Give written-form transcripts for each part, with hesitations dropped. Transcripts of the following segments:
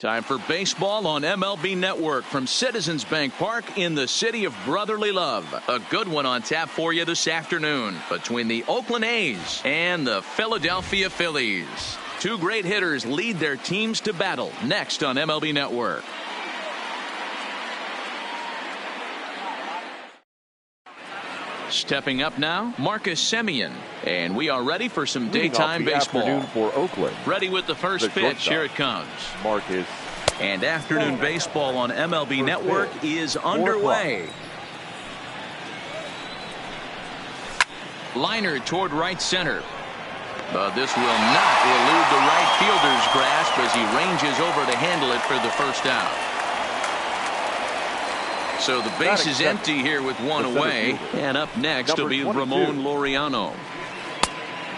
Time for baseball on MLB Network from Citizens Bank Park in the city of brotherly love. A good one on tap for you this afternoon between the Oakland A's and the Philadelphia Phillies. Two great hitters lead their teams to battle next on MLB Network. Stepping up now, Marcus Semien. And we are ready for some daytime baseball. For Oakland. Ready with the first pitch. Here it comes. Marcus. And afternoon baseball on MLB Network is underway. Liner toward right center. But this will not elude the right fielder's grasp as he ranges over to handle it for the first out. So the base is empty here with one away. And up next will be Ramon Laureano.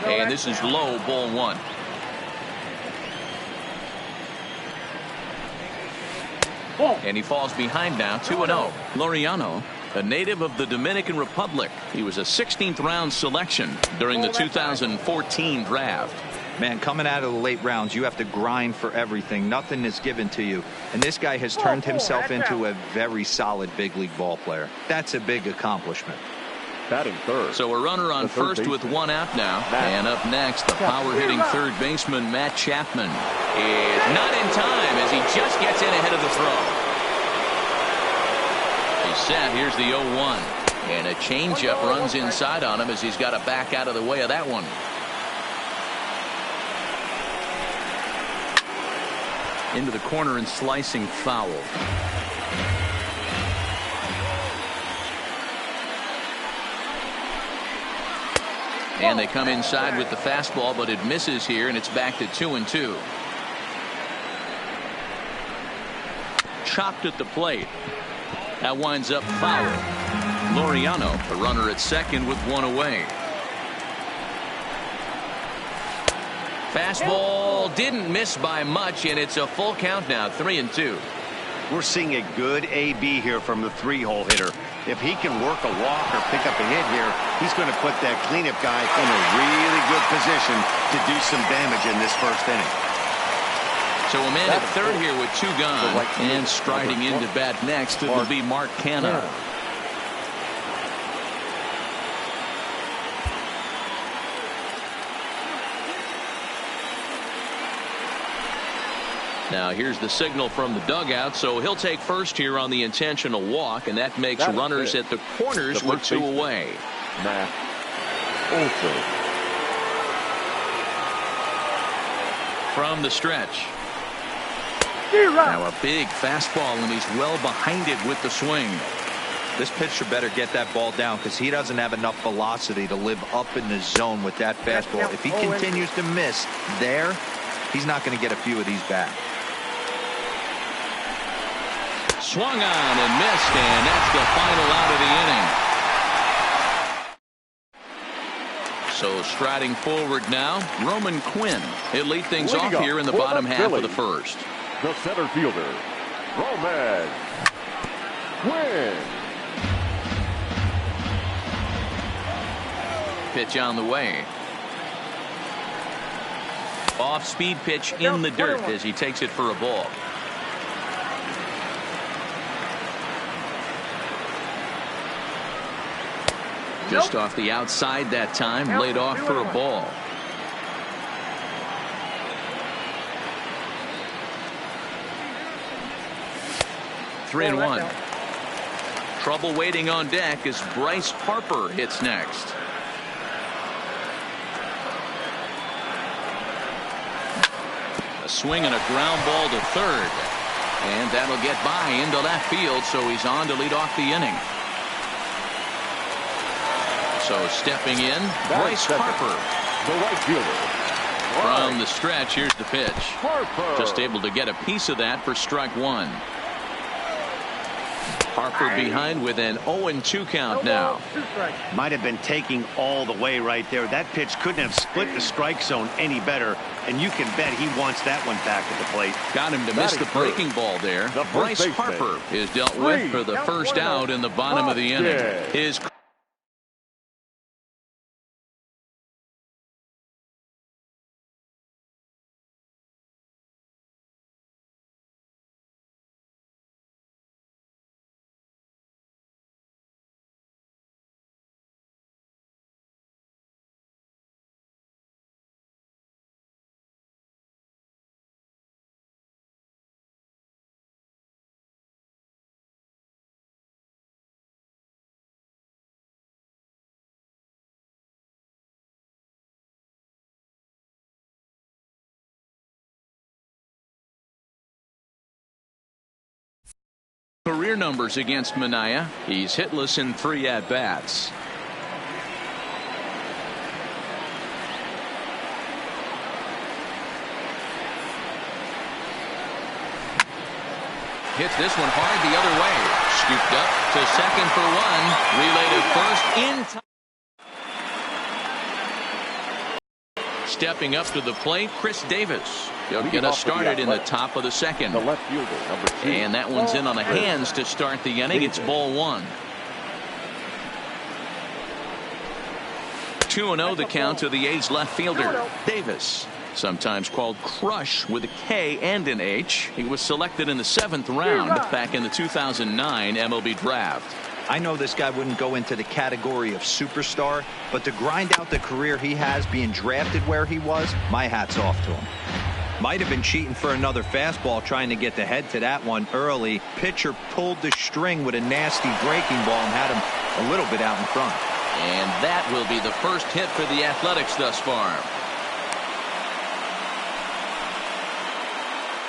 And this is low, ball one. And he falls behind now, 2-0. Laureano, a native of the Dominican Republic. He was a 16th round selection during the 2014 draft. Man, coming out of the late rounds, you have to grind for everything. Nothing is given to you. And this guy has turned himself into a very solid big league ball player. That's a big accomplishment. Batting third. So a runner on first with one out now. And up next, the power-hitting third baseman, Matt Chapman, is not in time as he just gets in ahead of the throw. He's set. Here's the 0-1. And a changeup runs inside on him as he's got to back out of the way of that one. Into the corner and slicing foul. And they come inside with the fastball, but it misses here, and it's back to 2-2. Chopped at the plate. That winds up foul. Laureano, the runner at second with one away. Fastball didn't miss by much, and it's a full count now, 3-2. We're seeing a good AB here from the three-hole hitter. If he can work a walk or pick up a hit here, he's going to put that cleanup guy in a really good position to do some damage in this first inning. So a man at third here with two gone, and striding into bat next, it will be Mark Canha. Now here's the signal from the dugout, so he'll take first here on the intentional walk, and that makes runners at the corners with two away. From the stretch. Now a big fastball, and he's well behind it with the swing. This pitcher better get that ball down because he doesn't have enough velocity to live up in the zone with that fastball. If he continues to miss there, he's not going to get a few of these back. Swung on and missed, and that's the final out of the inning. So striding forward now, Roman Quinn. He'll lead things off here in the bottom half of the first. The center fielder, Roman Quinn. Pitch on the way. Off-speed pitch in the dirt as he takes it for a ball. Just off the outside that time, laid off for a ball. Three and one. Trouble waiting on deck as Bryce Harper hits next. A swing and a ground ball to third. And that'll get by into left field, so he's on to lead off the inning. So stepping in, Bryce Harper. The right fielder. From the stretch, here's the pitch. Harper. Just able to get a piece of that for strike one. Harper behind with an 0-2 count now. Might have been taking all the way right there. That pitch couldn't have split the strike zone any better, and you can bet he wants that one back at the plate. Got him to miss the breaking ball there. Bryce Harper is dealt with for the first out in the bottom of the inning. His Career numbers against Minaya. He's hitless in 3 at-bats. Hits this one hard the other way. Scooped up to second for 1. Relay to first in time. Stepping up to the plate, Chris Davis. He'll get us started in the top of the second. The left fielder, number 2. And that one's in on the hands to start the inning. It's ball 1. 2-0 the count to the A's left fielder, Davis. Sometimes called Crush with a K and an H. He was selected in the 7th round back in the 2009 MLB draft. I know this guy wouldn't go into the category of superstar, but to grind out the career he has being drafted where he was, my hat's off to him. Might have been cheating for another fastball trying to get the head to that one early. Pitcher pulled the string with a nasty breaking ball and had him a little bit out in front. And that will be the first hit for the Athletics thus far.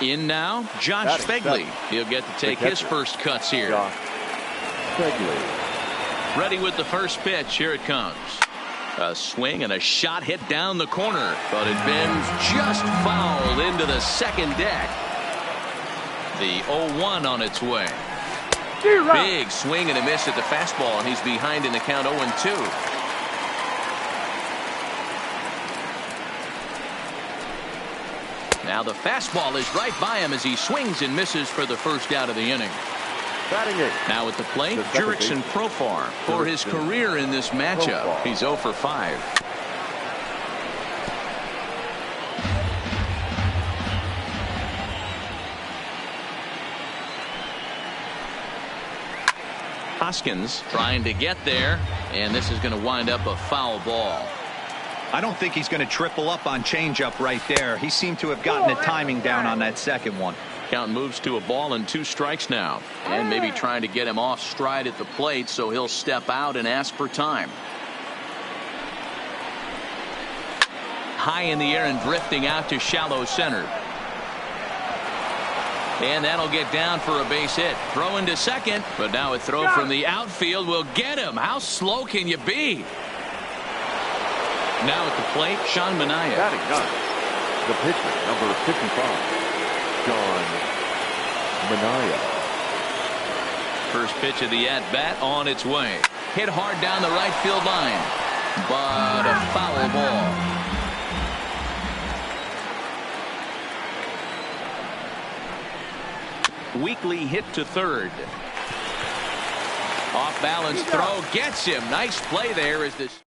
In now, Josh Fegley. He'll get to take his first cuts here. Ready with the first pitch. Here it comes. A swing and a shot hit down the corner, but it bends just foul into the second deck. The 0-1 on its way. Big swing and a miss at the fastball, and he's behind in the count 0-2. Now the fastball is right by him as he swings and misses for the first out of the inning. Now at the plate, Jurickson Profar for his career in this matchup. He's 0 for 5. Hoskins trying to get there, and this is going to wind up a foul ball. I don't think he's going to triple up on changeup right there. He seemed to have gotten the timing down on that second one. Count moves to a ball and 2 strikes now, and maybe trying to get him off stride at the plate so he'll step out and ask for time. High in the air and drifting out to shallow center. And that'll get down for a base hit. Throw into second, but now a throw from the outfield will get him. How slow can you be? Now at the plate, Sean Minaya. The pitcher, number 55, Sean Minaya. First pitch of the at-bat on its way. Hit hard down the right field line, but a foul ball. Weekly hit to third. Off balance throw gets him. Nice play there as this.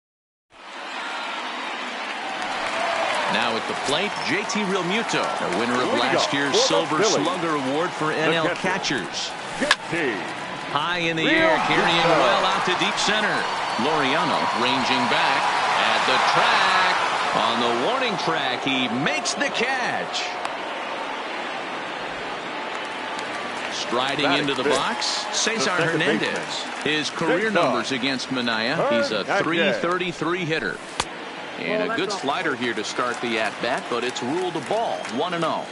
Now at the plate, JT Realmuto, a winner of last year's Silver Slugger Award for NL catchers. High in the air, carrying well out to deep center. Laureano ranging back at the track. On the warning track, he makes the catch. Striding into the box, Cesar Hernandez. His career numbers against Minaya, he's a .333 hitter. And a good slider here to start the at-bat, but it's ruled a ball, 1-0.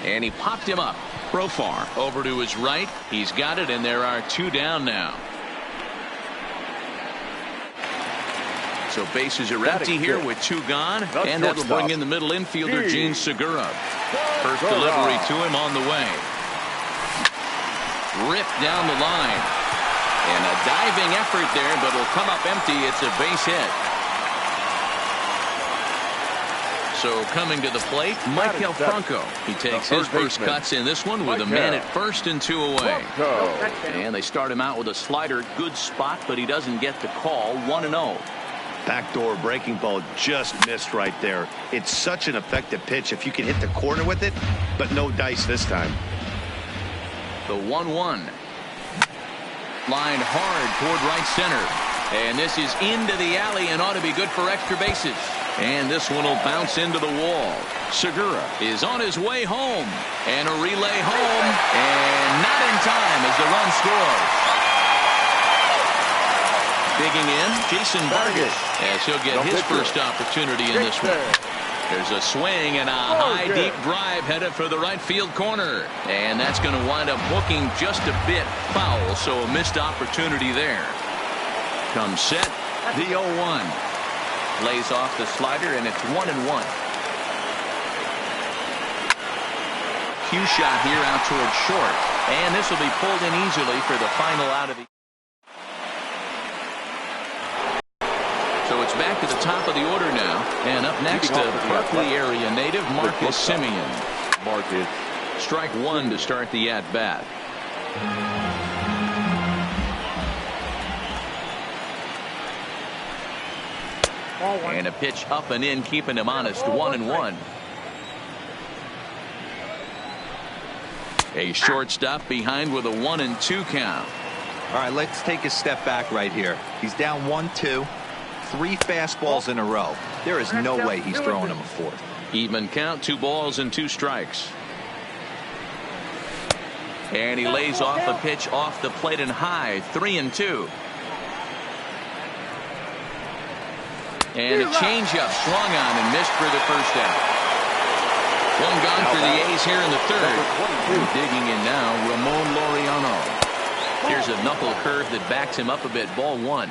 And he popped him up. Profar over to his right. He's got it, and there are 2 down now. So bases are empty here with 2 gone, and that'll bring in the middle infielder, Gene Segura. First delivery to him on the way. Ripped down the line. And a diving effort there, but it'll come up empty. It's a base hit. So coming to the plate, Maikel Franco. He takes his first cuts in this one with a man at first and 2 away. And they start him out with a slider. Good spot, but he doesn't get the call. 1-0. Backdoor breaking ball just missed right there. It's such an effective pitch if you can hit the corner with it, but no dice this time. The 1-1. Lined hard toward right center. And this is into the alley and ought to be good for extra bases. And this one will bounce into the wall. Segura is on his way home. And a relay home. And not in time as the run scores. Digging in, Jason Vargas, as he'll get his first opportunity in this one. There's a swing and a high, deep drive headed for the right field corner. And that's going to wind up hooking just a bit foul, so a missed opportunity there. Comes set, the 0-1. Lays off the slider, and it's 1-1. Cue shot here out towards short. And this will be pulled in easily for the final out of the... So it's back to the top of the order now. And up next, Berkeley area native Marcus Simeon. Marcus. Strike one to start the at-bat. And a pitch up and in, keeping him honest. 1-1. A shortstop behind with a 1-2 count. All right, let's take a step back right here. He's down 1-2. 3 fastballs in a row. There is no way he's throwing him a fourth. Even count, 2 balls and 2 strikes. And he lays off a pitch off the plate and high. 3-2. And a changeup swung on and missed for the first out. One gone for the A's here in the third. Digging in now, Ramon Laureano. Here's a knuckle curve that backs him up a bit. Ball 1.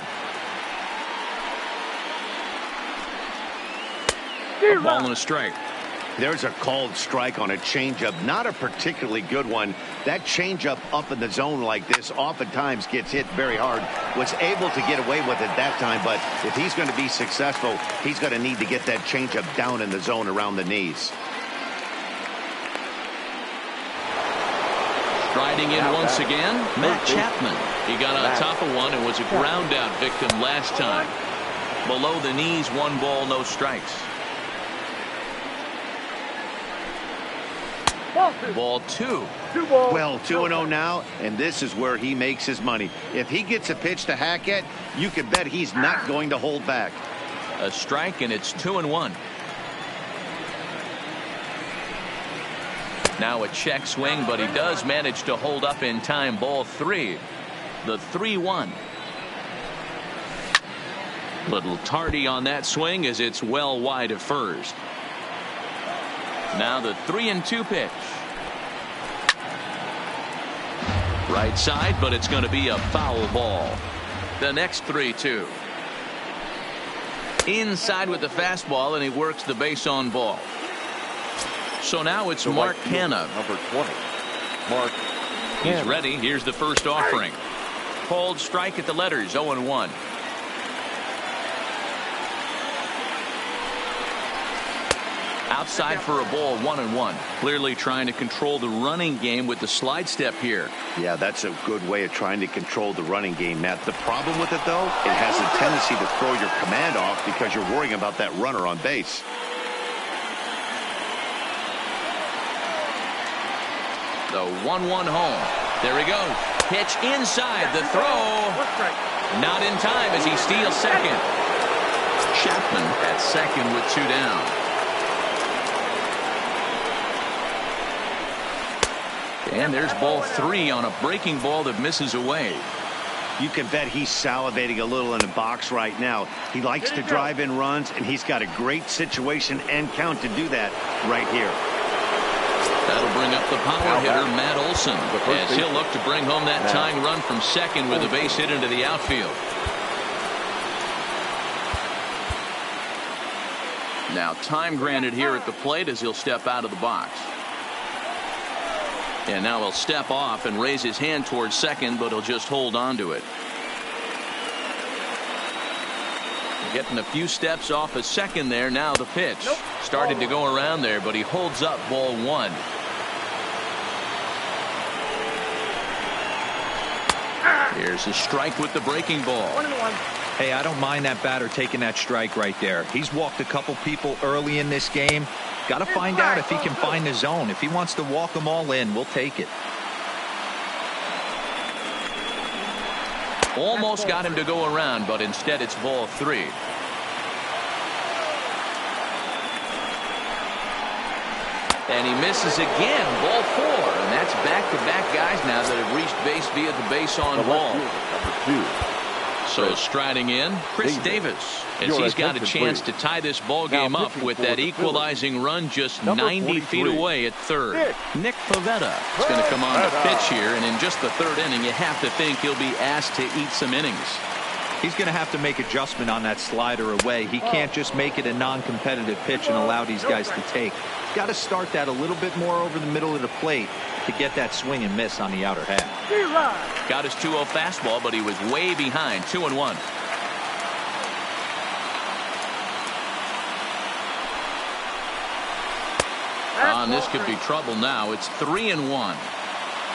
A ball and a strike. There's a called strike on a changeup. Not a particularly good one. That changeup up in the zone like this oftentimes gets hit very hard. Was able to get away with it that time, but if he's going to be successful, he's going to need to get that changeup down in the zone around the knees. Striding in once again, Matt Chapman. He got on top of one and was a ground out victim last time. Below the knees, 1 ball, no strikes. Ball 2. Well, 2-0 now, and this is where he makes his money. If he gets a pitch to hack at, you can bet he's not going to hold back. A strike, and it's 2-1. Now a check swing, but he does manage to hold up in time. Ball 3. The 3-1. Little tardy on that swing as it's well wide of first. Now the 3-2 pitch. Right side, but it's going to be a foul ball. The next 3-2. Inside with the fastball, and he works the base on ball. So now it's Mark Canha. Number 20. Mark. He's ready. Here's the first offering. Called strike at the letters. 0-1. Outside for a ball. 1-1. Clearly trying to control the running game with the slide step here. Yeah, that's a good way of trying to control the running game, Matt. The problem with it, though, it has a tendency to throw your command off because you're worrying about that runner on base. The 1-1 home. There he goes. Pitch inside. The throw. Not in time as he steals second. Chapman at second with 2 down. And there's ball 3 on a breaking ball that misses away. You can bet he's salivating a little in the box right now. He likes to drive in runs, and he's got a great situation and count to do that right here. That'll bring up the power hitter, Matt Olson, as he'll look to bring home that tying run from second with a base hit into the outfield. Now time granted here at the plate as he'll step out of the box. And now he'll step off and raise his hand towards second, but he'll just hold on to it. Getting a few steps off a second there. Now the pitch. Started to go around there, but he holds up. Ball 1. Here's a strike with the breaking ball. 1-1. Hey, I don't mind that batter taking that strike right there. He's walked a couple people early in this game. Got to find out if he can find the zone. If he wants to walk them all in, we'll take it. Almost got him to go around, but instead it's ball 3. And he misses again. Ball 4. And that's back-to-back guys now that have reached base via the base on ball. Number 2. So striding in, Chris Davis, as he's got a chance to tie this ball game up with that equalizing run just 90 feet away at third. Nick Pivetta is going to come on the pitch here, and in just the third inning, you have to think he'll be asked to eat some innings. He's going to have to make adjustment on that slider away. He can't just make it a non-competitive pitch and allow these guys to take. Got to start that a little bit more over the middle of the plate to get that swing and miss on the outer half. Got his 2-0 fastball, but he was way behind. 2-1. This could be trouble now. It's 3-1.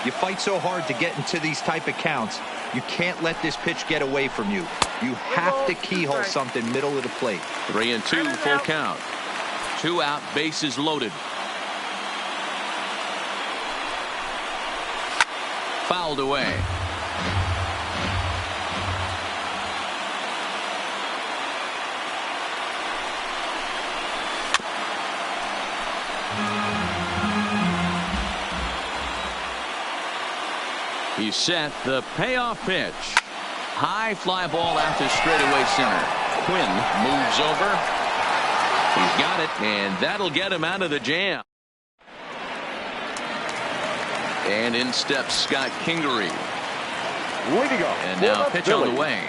You fight so hard to get into these type of counts. You can't let this pitch get away from you. You have to keyhole something middle of the plate. 3-2, full count. 2 out, bases loaded. Fouled away. He's set. The payoff pitch. High fly ball out to straightaway center. Quinn moves over. He's got it, and that'll get him out of the jam. And in steps Scott Kingery. Leading up. And now pitch on the way.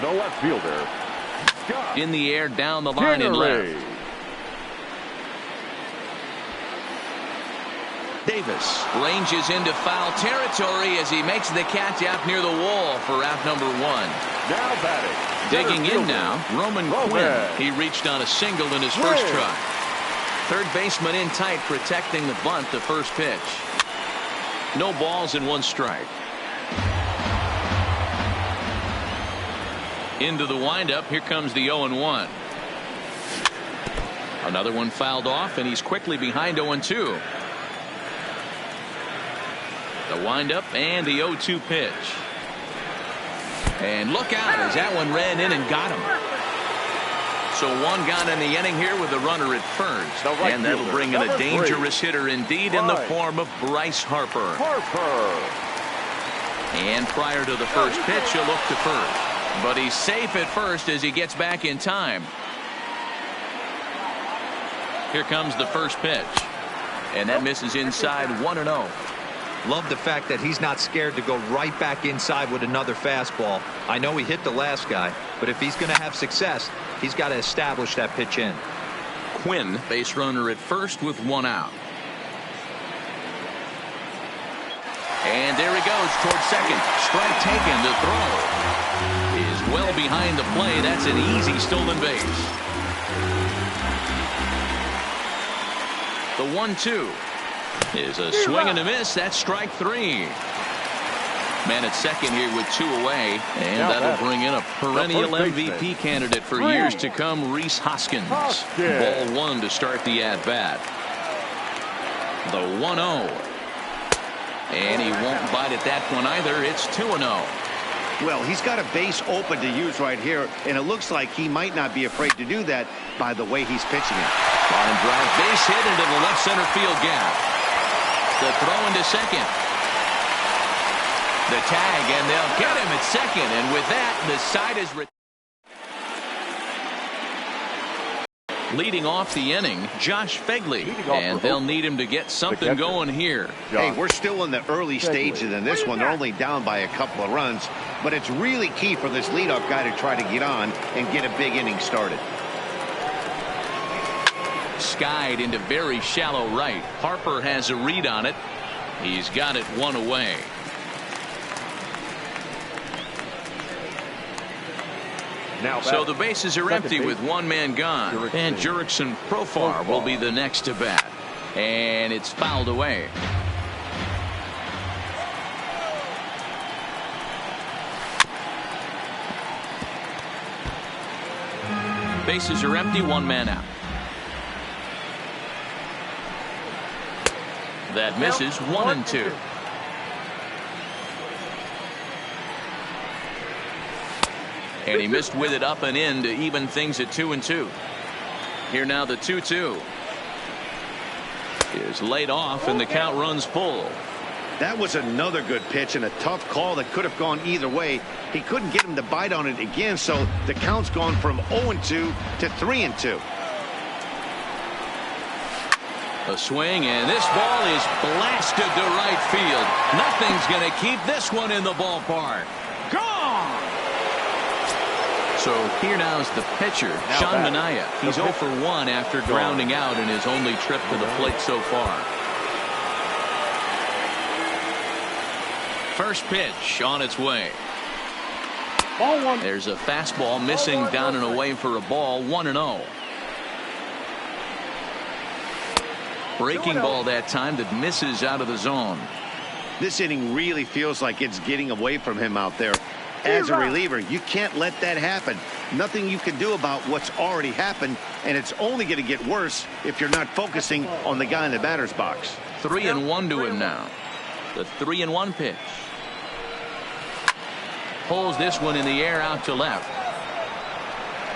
The left fielder, Scott in the air, down the line and left. Davis ranges into foul territory as he makes the catch out near the wall for out number 1. Now batting. Digging in now, Roman Quinn. He reached on a single in his first try. Third baseman in tight, protecting the bunt, the first pitch. No balls and 1 strike. Into the windup. Here comes the 0-1. Another one fouled off, and he's quickly behind 0-2. The windup and the 0-2 pitch. And look out as that one ran in and got him. So 1 gone in the inning here with a runner at first. And that'll bring in a dangerous hitter indeed in the form of Bryce Harper. And prior to the first pitch, he'll look to first. But he's safe at first as he gets back in time. Here comes the first pitch. And that misses inside 1-0. Love the fact that he's not scared to go right back inside with another fastball. I know he hit the last guy, but if he's going to have success, he's got to establish that pitch in. Quinn, base runner at first with 1 out. And there he goes towards second. Strike taken. The throw is well behind the play. That's an easy stolen base. The 1-2 is a swing and a miss. That's strike 3. Man at second here with 2 away, and that'll bring in a perennial MVP candidate for years to come, Rhys Hoskins. Ball 1 to start the at-bat. The 1-0. And he won't bite at that one either. It's 2-0. Well, he's got a base open to use right here, and it looks like he might not be afraid to do that by the way he's pitching it. Line drive, base hit into the left center field gap. The throw into second. The tag, and they'll get him at second. And with that, the side is leading off the inning, Josh Fegley. And they'll need him to get something going here. Hey, we're still in the early stages in this one. They're only down by a couple of runs. But it's really key for this leadoff guy to try to get on and get a big inning started. Skied into very shallow right. Harper has a read on it. He's got it 1 away. So the bases are empty with 1 man gone. And Jurickson Profar will be the next to bat. And it's fouled away. Bases are empty, 1 man out. That misses 1-2. And he missed with it up and in to even things at 2-2. Here now the 2-2 is laid off and the count runs full. That was another good pitch and a tough call that could have gone either way. He couldn't get him to bite on it again, so the count's gone from 0-2 to 3-2. A swing, and this ball is blasted to right field. Nothing's going to keep this one in the ballpark. Gone! So here now is the pitcher, Sean Manaea. He's 0 for 1 after grounding out in his only trip to the plate so far. First pitch on its way. Ball 1. There's a fastball missing down and away for a ball. 1-0. Breaking ball that time that misses out of the zone. This inning really feels like it's getting away from him out there. As a reliever, you can't let that happen. Nothing you can do about what's already happened, and it's only going to get worse if you're not focusing on the guy in the batter's box. 3-1 to him now. The 3-1 pitch. Pulls this one in the air out to left.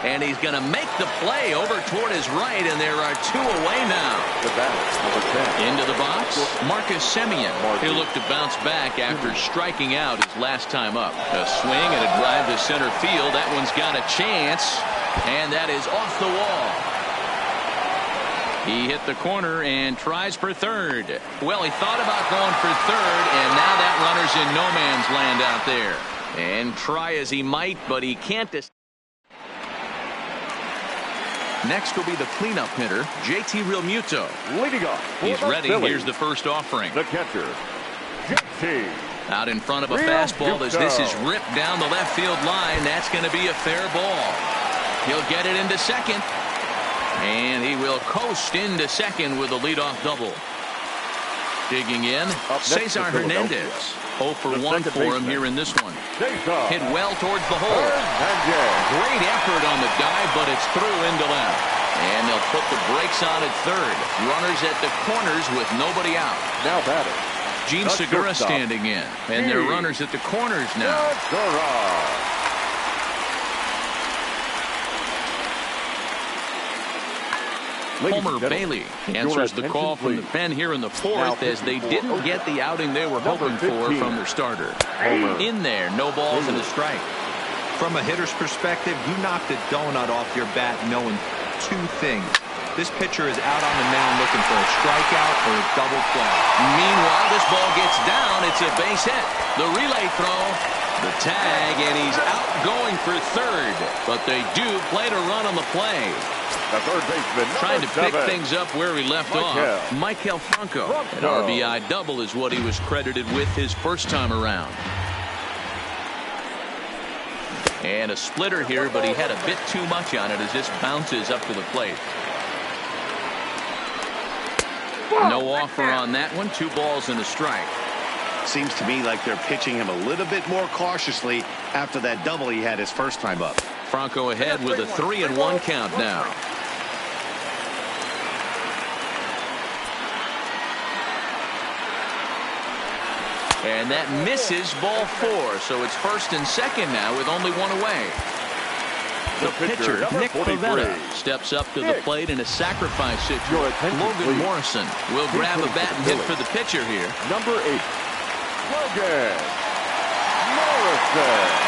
And he's going to make the play over toward his right, and there are 2 away now. The batter, number 10. Into the box, Marcus Semien. He'll look to bounce back after striking out his last time up. A swing and a drive to center field. That one's got a chance, and that is off the wall. He hit the corner and tries for third. Well, he thought about going for third, and now that runner's in no man's land out there. And try as he might, but he can't. Next will be the cleanup hitter, JT Realmuto. Leading off. He's ready. Phillies. Here's the first offering. The catcher, JT. Out in front of a fastball as this is ripped down the left field line. That's going to be a fair ball. He'll get it into second. And he will coast into second with a leadoff double. Digging in, Cesar Hernandez. 0 for 1 for him here in this one. Hit well towards the hole. Great effort on the dive, but it's through into left. And they'll put the brakes on at third. Runners at the corners with nobody out. Now batting, Gene Segura standing in. And they're runners at the corners now. Homer Bailey answers the call from the pen here in the fourth as they didn't get the outing they were hoping for from their starter. In there, no balls and a strike. From a hitter's perspective, you knocked a donut off your bat knowing 2 things. This pitcher is out on the mound looking for a strikeout or a double play. Meanwhile, this ball gets down. It's a base hit. The relay throw. The tag, and he's out going for third. But they do play to run on the play. The third baseman, trying to pick 7. things up where he left off. Maikel Franco. An RBI double is what he was credited with his first time around. And a splitter here, but he had a bit too much on it as this bounces up to the plate. No offer on that one. 2 balls and a strike. Seems to me like they're pitching him a little bit more cautiously after that double he had his first time up. Franco ahead with a 3-1 count now. And that misses ball 4. So it's first and second now with only 1 away. The pitcher, Nick Pivetta, steps up to the plate in a sacrifice situation. Logan Morrison will grab a bat and hit for the pitcher here. Number 8, Logan Morrison.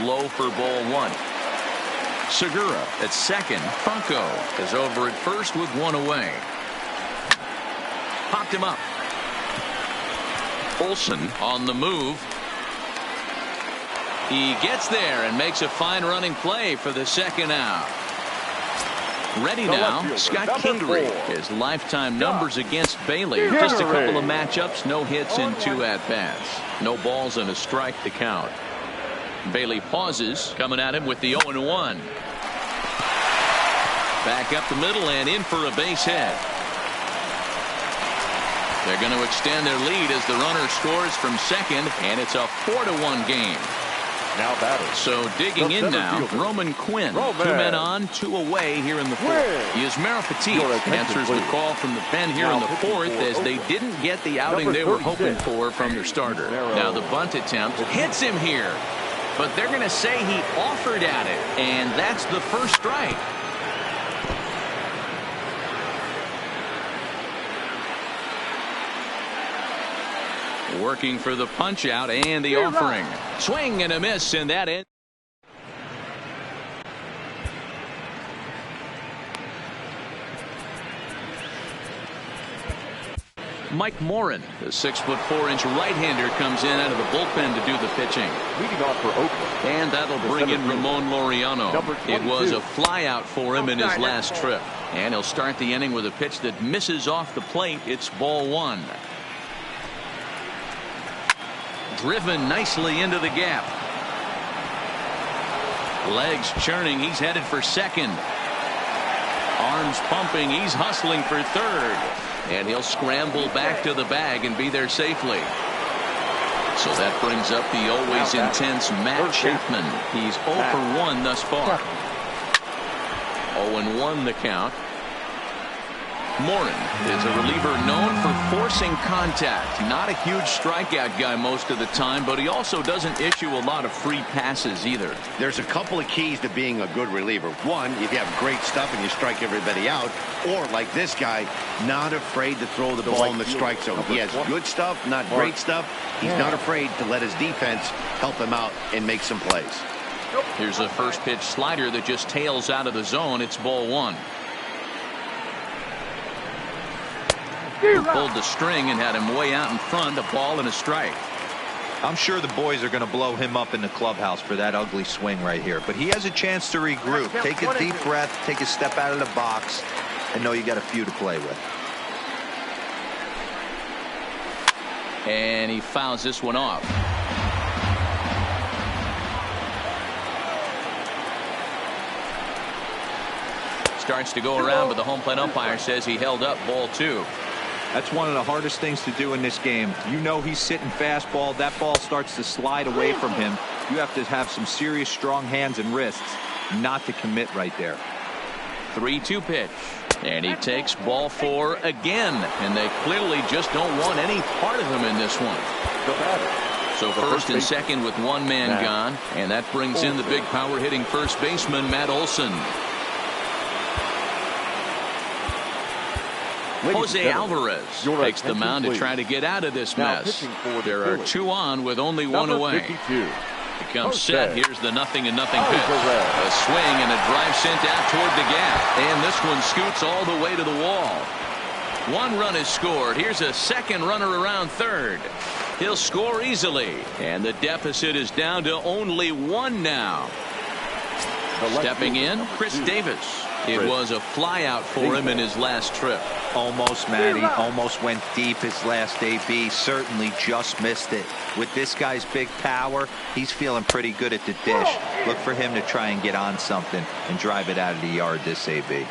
Low for ball 1. Segura at second. Franco is over at first with 1 away. Popped him up. Olsen on the move. He gets there and makes a fine running play for the second out. Ready now, Scott Kingery. His lifetime numbers against Bailey. Just a couple of matchups, no hits in 2 at-bats. No balls and a strike to count. Bailey pauses, coming at him with the 0-1. Back up the middle and in for a base hit. They're going to extend their lead as the runner scores from second, and it's a 4-1 game. Now batting. So digging in now, fielder. Roman Quinn. 2 men on, 2 away here in the fourth. Yasmero Petit answers the call from the pen here in the fourth as they didn't get the outing they were hoping for from their starter. Now the bunt attempt hits him here, but they're going to say he offered at it, and that's the first strike. Working for the punch out and the offering. Swing and a miss, and that ends. Mike Morin, the 6'4" right-hander, comes in out of the bullpen to do the pitching. Leading off for Oakland. And that'll bring in Ramon Laureano. It was a flyout for him in his last trip. And he'll start the inning with a pitch that misses off the plate. It's ball 1. Driven nicely into the gap. Legs churning. He's headed for second. Arms pumping. He's hustling for third. And he'll scramble back to the bag and be there safely. So that brings up the always intense Matt Chapman. He's 0 for 1 thus far. 0-1 the count. Morin is a reliever known for forcing contact. Not a huge strikeout guy most of the time, but he also doesn't issue a lot of free passes either. There's a couple of keys to being a good reliever. One, if you have great stuff and you strike everybody out, or like this guy, not afraid to throw the ball in the strike zone. He has good stuff, not great stuff. He's not afraid to let his defense help him out and make some plays. Here's a first pitch slider that just tails out of the zone. It's ball 1. Pulled the string and had him way out in front. A ball and a strike. I'm sure the boys are going to blow him up in the clubhouse for that ugly swing right here. But he has a chance to regroup. Take a deep breath. Take a step out of the box. And know you got a few to play with. And he fouls this one off. Starts to go around, but the home plate umpire says he held up ball 2. That's one of the hardest things to do in this game. You know he's sitting fastball. That ball starts to slide away from him. You have to have some serious strong hands and wrists not to commit right there. 3-2 pitch. And he takes ball 4 again. And they clearly just don't want any part of him in this one. So first and second with 1 man gone. And that brings in the big power hitting first baseman, Matt Olson. Jose Alvarez takes the mound to try to get out of this mess. There are 2 on with only 1 away. He comes set. Here's the 0-0 pitch. A swing and a drive sent out toward the gap. And this one scoots all the way to the wall. 1 run is scored. Here's a second runner around third. He'll score easily. And the deficit is down to only 1 now. Stepping in, Chris Davis. It was a flyout for him in his last trip. Almost, Matty. Almost went deep his last AB. Certainly just missed it. With this guy's big power, he's feeling pretty good at the dish. Look for him to try and get on something and drive it out of the yard this AB.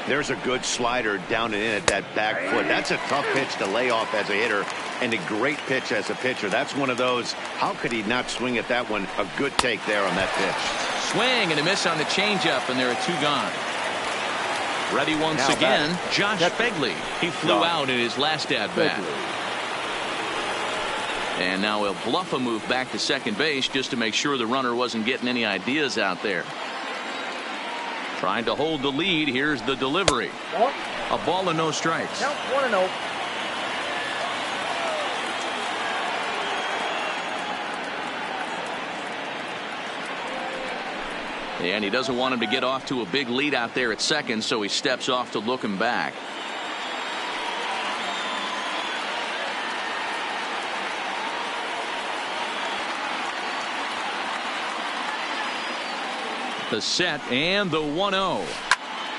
There's a good slider down and in at that back foot. That's a tough pitch to lay off as a hitter, and a great pitch as a pitcher. That's one of those, how could he not swing at that one? A good take there on that pitch. Swing and a miss on the changeup, and there are 2 gone. Ready once again, Josh Begley. He flew out in his last at-bat. And now he'll bluff a move back to second base just to make sure the runner wasn't getting any ideas out there. Trying to hold the lead. Here's the delivery. A ball and no strikes. 1-0. And he doesn't want him to get off to a big lead out there at second, so he steps off to look him back. The set and the 1-0.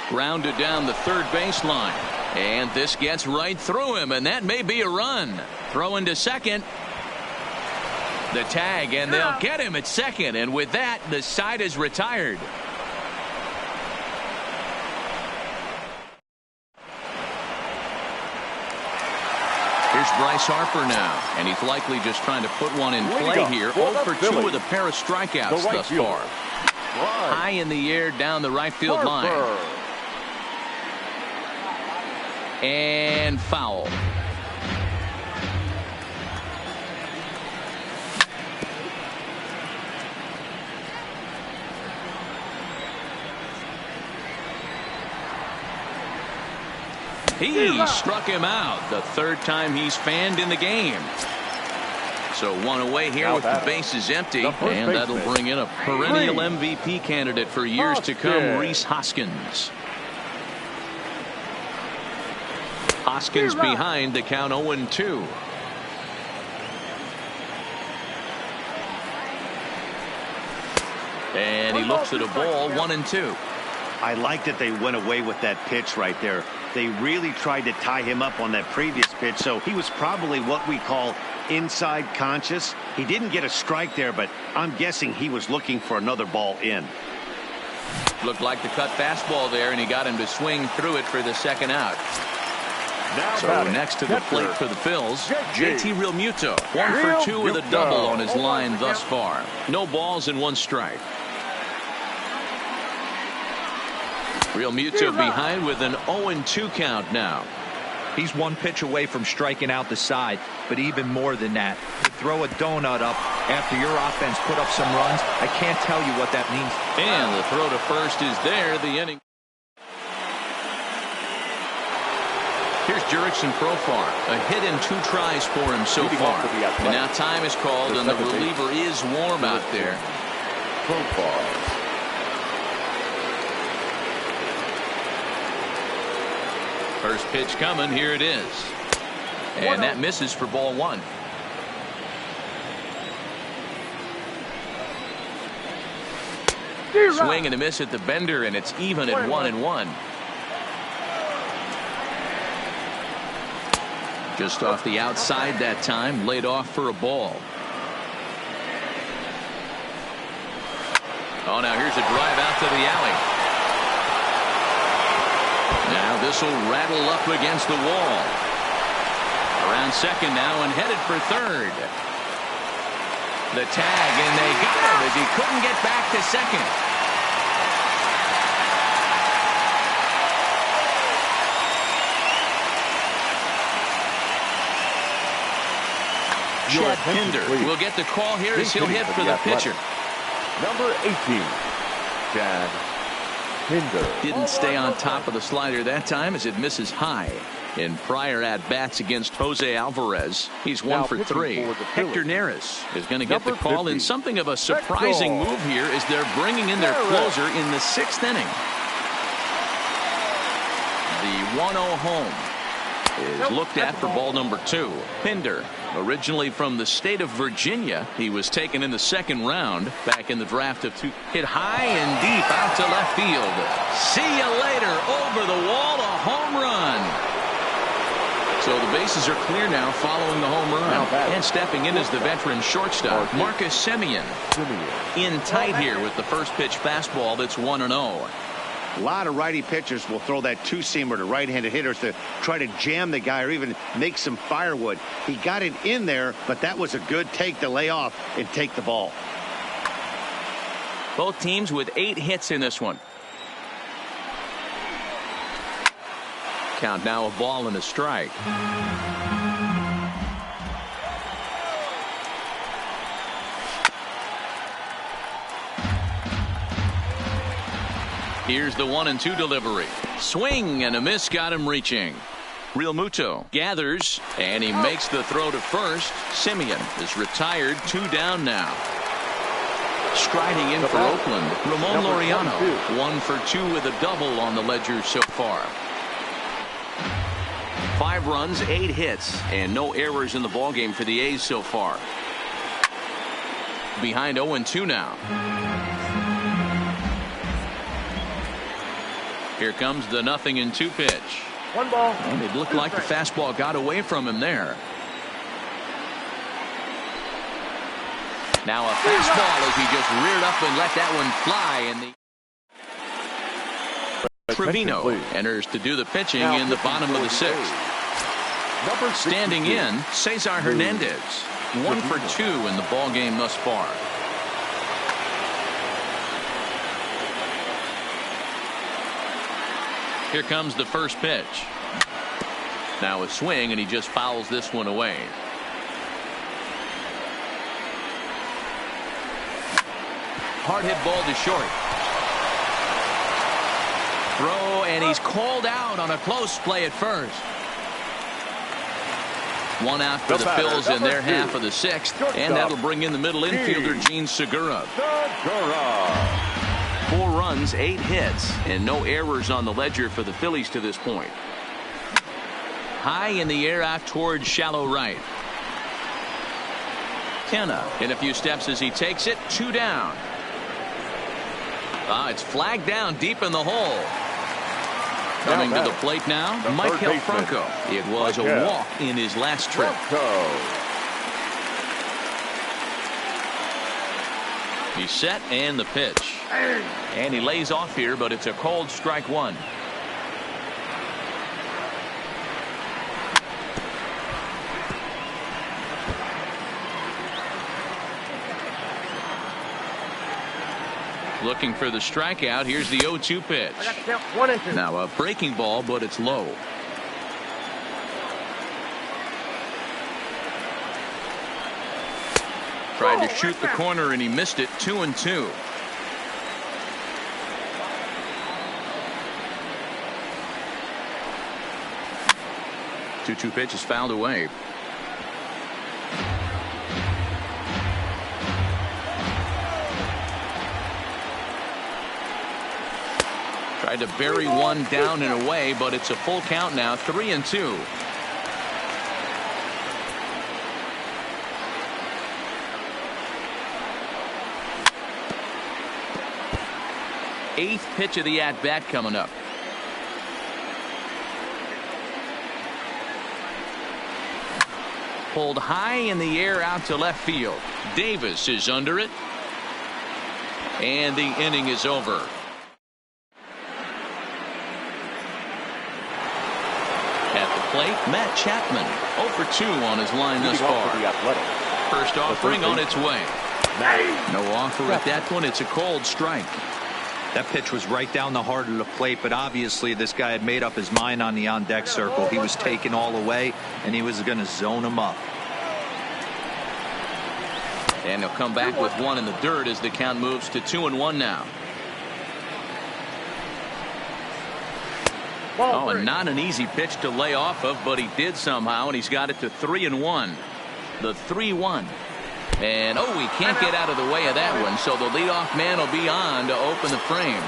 Grounded down the third baseline. And this gets right through him, and that may be a run. Throw into second. The tag, and they'll get him at second, and with that, the side is retired. Here's Bryce Harper now, and he's likely just trying to put one in play here. 0 for 2 with a pair of strikeouts thus far. High in the air down the right field line. And foul. He struck him out the third time he's fanned in the game. So one away here with the bases empty, and that'll bring in a perennial MVP candidate for years to come, Rhys Hoskins. Hoskins behind the count 0-2. And he looks at a ball, 1-2. I like that they went away with that pitch right there. They really tried to tie him up on that previous pitch, so he was probably what we call inside conscious. He didn't get a strike there, but I'm guessing he was looking for another ball in. Looked like the cut fastball there, and he got him to swing through it for the second out. So next to the plate for the Phils, JT Realmuto. 1 for 2 with a double on his line thus far. No balls and 1 strike. Realmuto behind with an 0-2 count now. He's 1 pitch away from striking out the side, but even more than that, to throw a donut up after your offense put up some runs, I can't tell you what that means. And the throw to first is there. The inning. Here's Jurickson Profar. A hit and 2 tries for him so far. And now time is called, and the reliever is warm out there. Profar. First pitch coming. Here it is. And that misses for ball 1. Swing and a miss at the bender, and it's even at 1-1. Just off the outside that time, laid off for a ball. Oh, now here's a drive out to the alley. Now this will rattle up against the wall. Around second now and headed for third. The tag, and they got him as he couldn't get back to second. Chad Pinder will get the call here as he'll hit for the pitcher. Number 18, Chad Pinder. Didn't stay on top of the slider that time as it misses high. In prior at-bats against Jose Alvarez, he's 1 for 3. Hector Neris is going to get the call in something of a surprising move here as they're bringing in their closer in the 6th inning. The 1-0 home is looked at for ball number 2. Pinder, originally from the state of Virginia, he was taken in the 2nd round back in the draft of 2. Hit high and deep out to left field. See you later. Over the wall, a home run. So the bases are clear now following the home run. And stepping in is the veteran shortstop, Marcus Semien. In tight here with the first pitch fastball that's 1-0. A lot of righty pitchers will throw that 2-seamer to right-handed hitters to try to jam the guy or even make some firewood. He got it in there, but that was a good take to lay off and take the ball. Both teams with 8 hits in this one. Count now a ball and a strike. Here's the 1-2 delivery. Swing and a miss got him reaching. Realmuto gathers and he makes the throw to first. Semien is retired. 2 down now. Striding in for Oakland, Ramon Laureano. 1 for 2 with a double on the ledger so far. 5 runs, 8 hits, and no errors in the ballgame for the A's so far. Behind 0-2 now. Here comes the 0-2 pitch. 1 ball. And it looked like the fastball got away from him there. Now a fastball as he just reared up and let that one fly. And Trevino enters to do the pitching in the bottom of the 6th. Number Standing 62. in, Cesar Hernandez. 1 for 2 in the ball game thus far. Here comes the first pitch. Now a swing, and he just fouls this one away. Hard hit ball to short. Throw, and he's called out on a close play at first. One out for the Phils in their half of the 6th, and that'll bring in the middle infielder, Gene Segura. 4 runs, 8 hits, and no errors on the ledger for the Phillies to this point. High in the air out towards shallow right. Kenna in a few steps as he takes it. 2 down. It's flagged down deep in the hole. Coming to the plate now, Michael Franco. It was a walk in his last trip. He's set, and the pitch. And he lays off here, but it's a called strike 1. Looking for the strikeout. Here's the 0-2 pitch. Now a breaking ball, but it's low. Tried to shoot the corner, and he missed it. 2-2. Two pitch is fouled away. Tried to bury one down and away, but it's a full count now. 3-2. Eighth pitch of the at-bat coming up. Pulled high in the air out to left field. Davis is under it. And the inning is over. At the plate, Matt Chapman. 0 for 2 on his line thus far. First offering on its way. No offer at that point. It's a cold strike. That pitch was right down the heart of the plate, but obviously this guy had made up his mind on the on-deck circle. He was taken all away, and he was going to zone him up. And he'll come back with one in the dirt as the count moves to 2-1 now. Oh, and not an easy pitch to lay off of, but he did somehow, and he's got it to 3-1. The 3-1. And, he can't get out of the way of that one, so the leadoff man will be on to open the frame.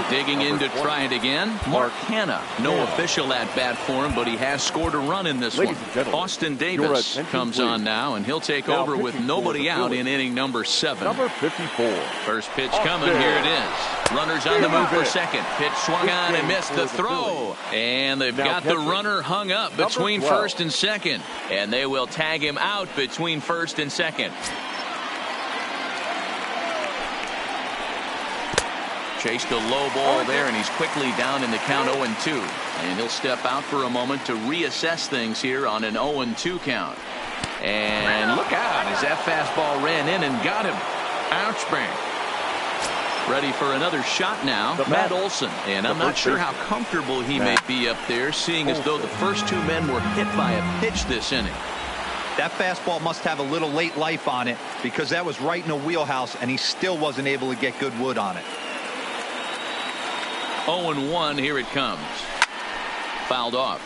Digging in to try it again, Mark Hanna. No official at-bat for him, but he has scored a run in this one. Austin Davis comes on now, and he'll take over with nobody out in inning number 7. Number 54. First pitch coming, here it is. Runners on the move for second. Pitch swung on and missed the throw. And they've got the runner hung up between first and second. And they will tag him out between first and second. Chased a low ball there, and he's quickly down in the count 0-2. And he'll step out for a moment to reassess things here on an 0-2 count. And look out as that fastball ran in and got him. Ouch, bang. Ready for another shot now, Matt Olson. And I'm not sure how comfortable he may be up there, seeing as though the first 2 men were hit by a pitch this inning. That fastball must have a little late life on it, because that was right in the wheelhouse, and he still wasn't able to get good wood on it. 0-1, here it comes. Fouled off.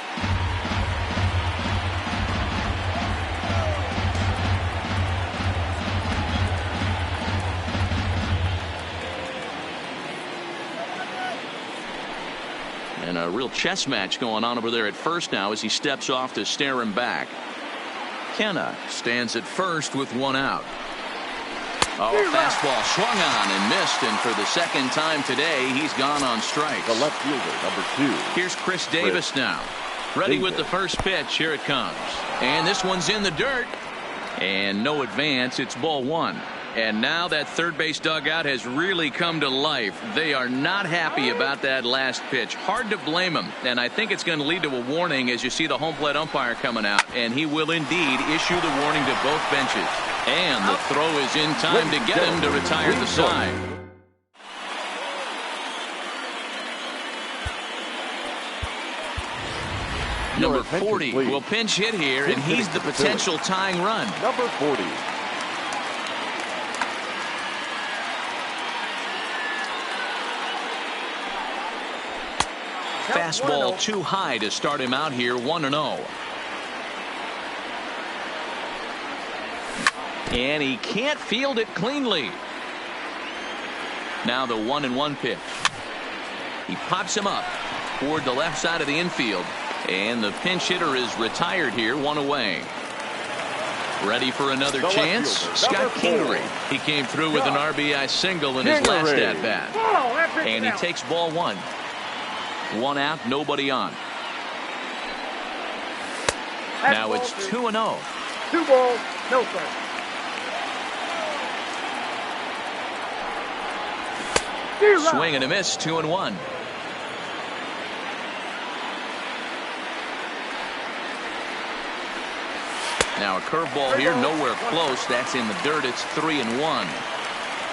And a real chess match going on over there at first now as he steps off to stare him back. Kenna stands at first with 1 out. Fastball swung on and missed, and for the second time today, he's gone on strikes. The left fielder, number 2. Here's Chris Davis now. Ready with the first pitch. Here it comes. And this one's in the dirt. And no advance. It's ball 1. And now that third base dugout has really come to life. They are not happy about that last pitch. Hard to blame them. And I think it's going to lead to a warning as you see the home plate umpire coming out. And he will indeed issue the warning to both benches. And the throw is in time to get him to retire the side. Number 40 will pinch hit here, and he's the potential tying run. Number 40. Fastball too high to start him out here, 1-0. And he can't field it cleanly. Now the 1-1 pitch. He pops him up toward the left side of the infield. And the pinch hitter is retired here, one away. Ready for another chance? Scott Kingery. He came through with an RBI single in his last at-bat. And he takes ball one. One out, nobody on. Now it's 2-0. 2 balls, no strikes. Swing and a miss, 2-1. Now a curveball here, nowhere close. That's in the dirt. It's 3-1.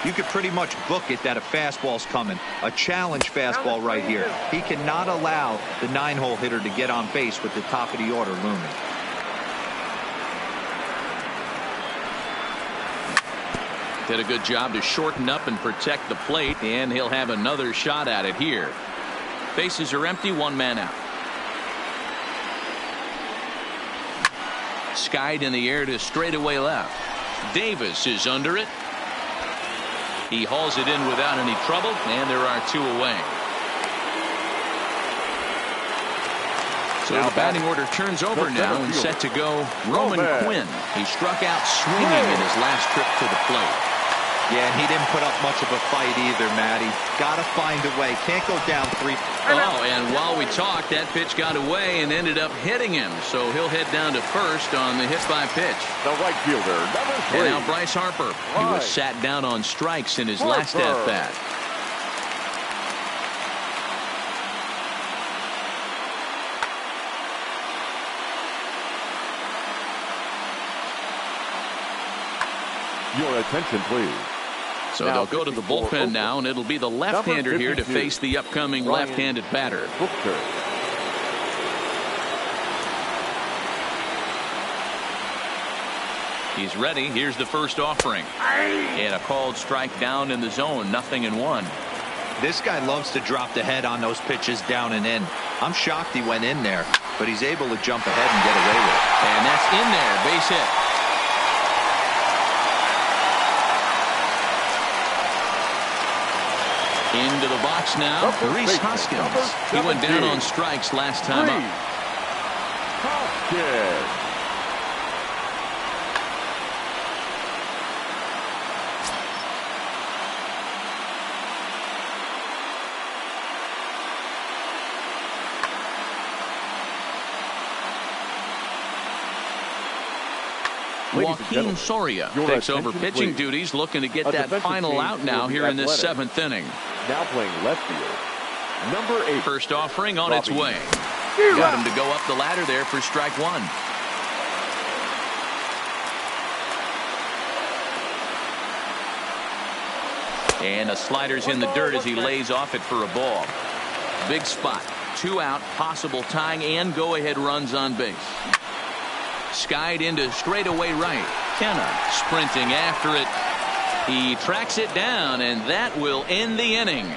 You could pretty much book it that a fastball's coming. A challenge fastball right here. He cannot allow the 9-hole hitter to get on base with the top of the order looming. Did a good job to shorten up and protect the plate, and he'll have another shot at it here. Bases are empty, one man out. Skied in the air to straightaway left. Davis is under it. He hauls it in without any trouble, and there are two away. So the batting order turns over now and set to go Roman Quinn. He struck out swinging in his last trip to the plate. Yeah, and he didn't put up much of a fight either, Matty. Got to find a way. Can't go down 3. Oh, and while we talked, that pitch got away and ended up hitting him. So he'll head down to first on the hit by pitch. The right fielder, number 3. And now Bryce Harper. He was sat down on strikes in his last at-bat. Your attention, please. So they'll go to the bullpen now, and it'll be the left-hander here to face the upcoming left-handed batter. He's ready. Here's the first offering. And a called strike down in the zone. 0-1. This guy loves to drop the head on those pitches down and in. I'm shocked he went in there, but he's able to jump ahead and get away with it. And that's in there. Base hit. Into the box now, Rhys Hoskins. He went down on strikes last time up. Joaquin Soria takes over pitching duties, looking to get that final out now here in this 7th inning. Now playing left field, number 8. First offering on its way. Got him to go up the ladder there for strike one. And a slider's in the dirt as he lays off it for a ball. Big spot. 2 out, possible tying and go-ahead runs on base. Skied into straightaway right. Kenna sprinting after it. He tracks it down, and that will end the inning.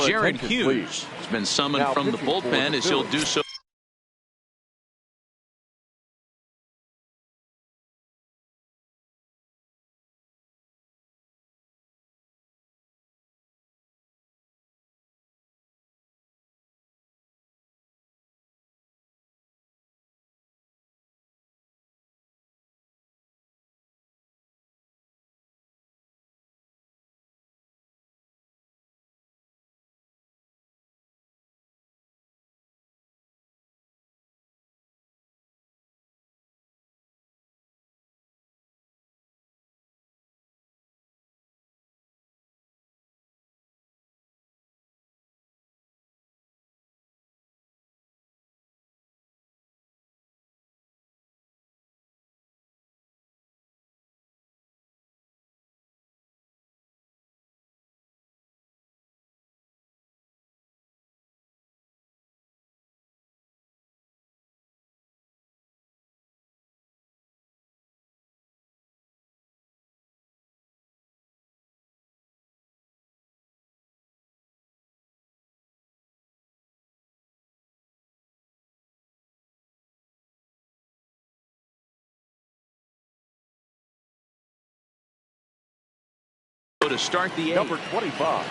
Jared Hughes has been summoned from the bullpen as he'll do so. to start the 8th. Number 25,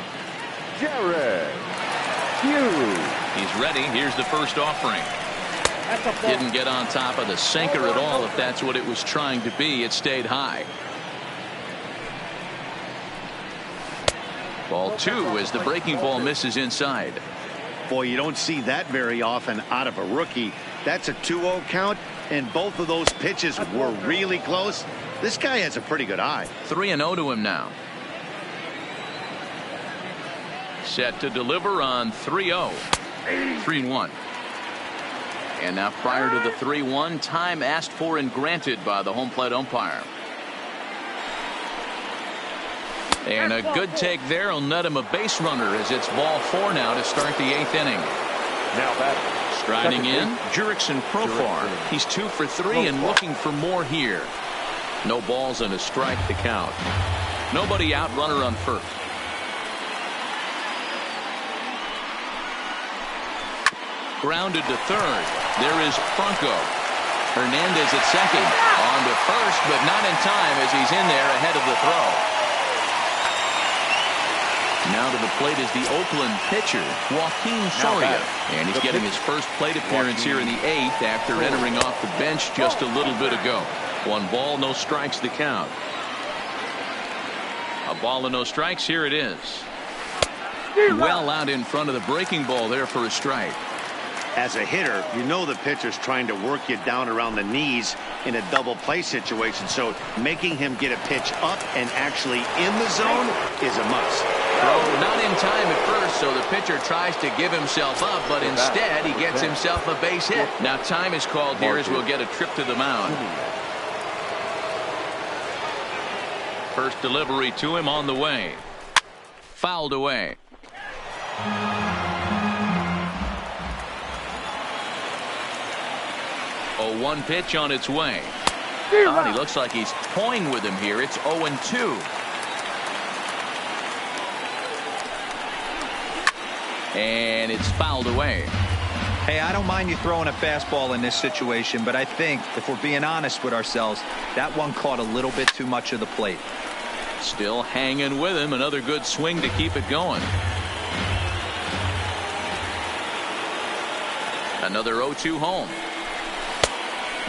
Jared Hughes. He's ready. Here's the first offering. That's a ball. Didn't get on top of the sinker at all. If that's what it was trying to be, it stayed high. Ball 2 as the breaking ball misses inside. Boy, you don't see that very often out of a rookie. That's a 2-0 count, and both of those pitches were really close. This guy has a pretty good eye. 3-0 to him now. Set to deliver on 3-0. 3-1. And now prior to the 3-1, time asked for and granted by the home plate umpire. And a good take there will net him a base runner as it's ball 4 now to start the 8th inning. Now batting. Striding Second in, base. Jurickson Profar. He's 2 for 3 and looking for more here. No balls and a strike to count. Nobody out, runner on first. Grounded to third. There is Franco. Hernandez at second. On to first, but not in time as he's in there ahead of the throw. Now to the plate is the Oakland pitcher, Joaquin Soria. And he's getting his first plate appearance here in the 8th after entering off the bench just a little bit ago. 1 ball, no strikes to count. A ball and no strikes. Here it is. Well out in front of the breaking ball there for a strike. As a hitter, you know the pitcher's trying to work you down around the knees in a double play situation, so making him get a pitch up and actually in the zone is a must. Throw not in time at first, so the pitcher tries to give himself up, but instead he gets himself a base hit. Now time is called here as we'll get a trip to the mound. First delivery to him on the way. Fouled away. A 1 pitch on its way. Oh, he looks like he's toying with him here. It's 0-2. And it's fouled away. Hey, I don't mind you throwing a fastball in this situation, but I think if we're being honest with ourselves, that one caught a little bit too much of the plate. Still hanging with him. Another good swing to keep it going. Another 0-2 home.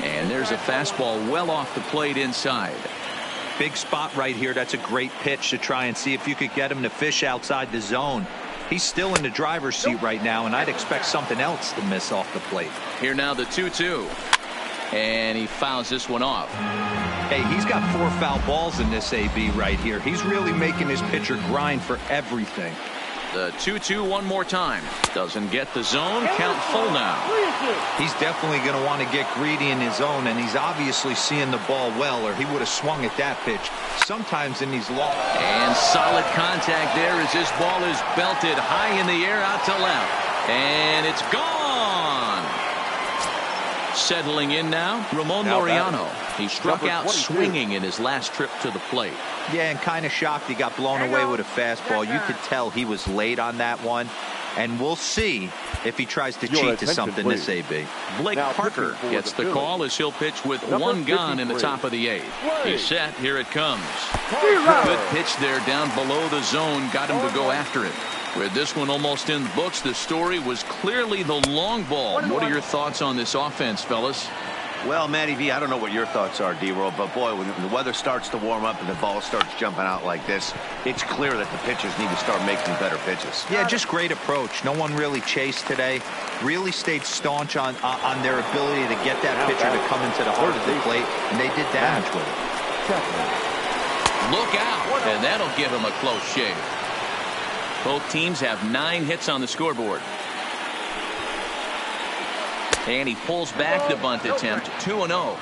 And there's a fastball well off the plate inside. Big spot right here. That's a great pitch to try and see if you could get him to fish outside the zone. He's still in the driver's seat right now, and I'd expect something else to miss off the plate. Here now the 2-2. And he fouls this one off. Hey, he's got 4 foul balls in this AB right here. He's really making his pitcher grind for everything. The 2-2 one more time. Doesn't get the zone. Count full now. He's definitely going to want to get greedy in his zone, and he's obviously seeing the ball well, or he would have swung at that pitch. Sometimes in these long. And solid contact there as this ball is belted high in the air out to left. And it's gone. Settling in now, Ramon Laureano. He struck out swinging in his last trip to the plate. Yeah, and kind of shocked he got blown away with a fastball. You could tell he was late on that one. And we'll see if he tries to cheat to something this AB. Blake Parker gets the call as he'll pitch with 1 gone in the top of the 8th. He's set. Here it comes. Good pitch there down below the zone. Got him to go after it. With this one almost in the books, the story was clearly the long ball. What are your thoughts on this offense, fellas? Well, Matty V, I don't know what your thoughts are, D-Roll, but boy, when the weather starts to warm up and the ball starts jumping out like this, it's clear that the pitchers need to start making better pitches. Yeah, just great approach. No one really chased today. Really stayed staunch on their ability to get that pitcher to come into the heart of the plate, and they did damage with it. Look out, and that'll give him a close shave. Both teams have 9 hits on the scoreboard. And he pulls back the bunt attempt. 2-0.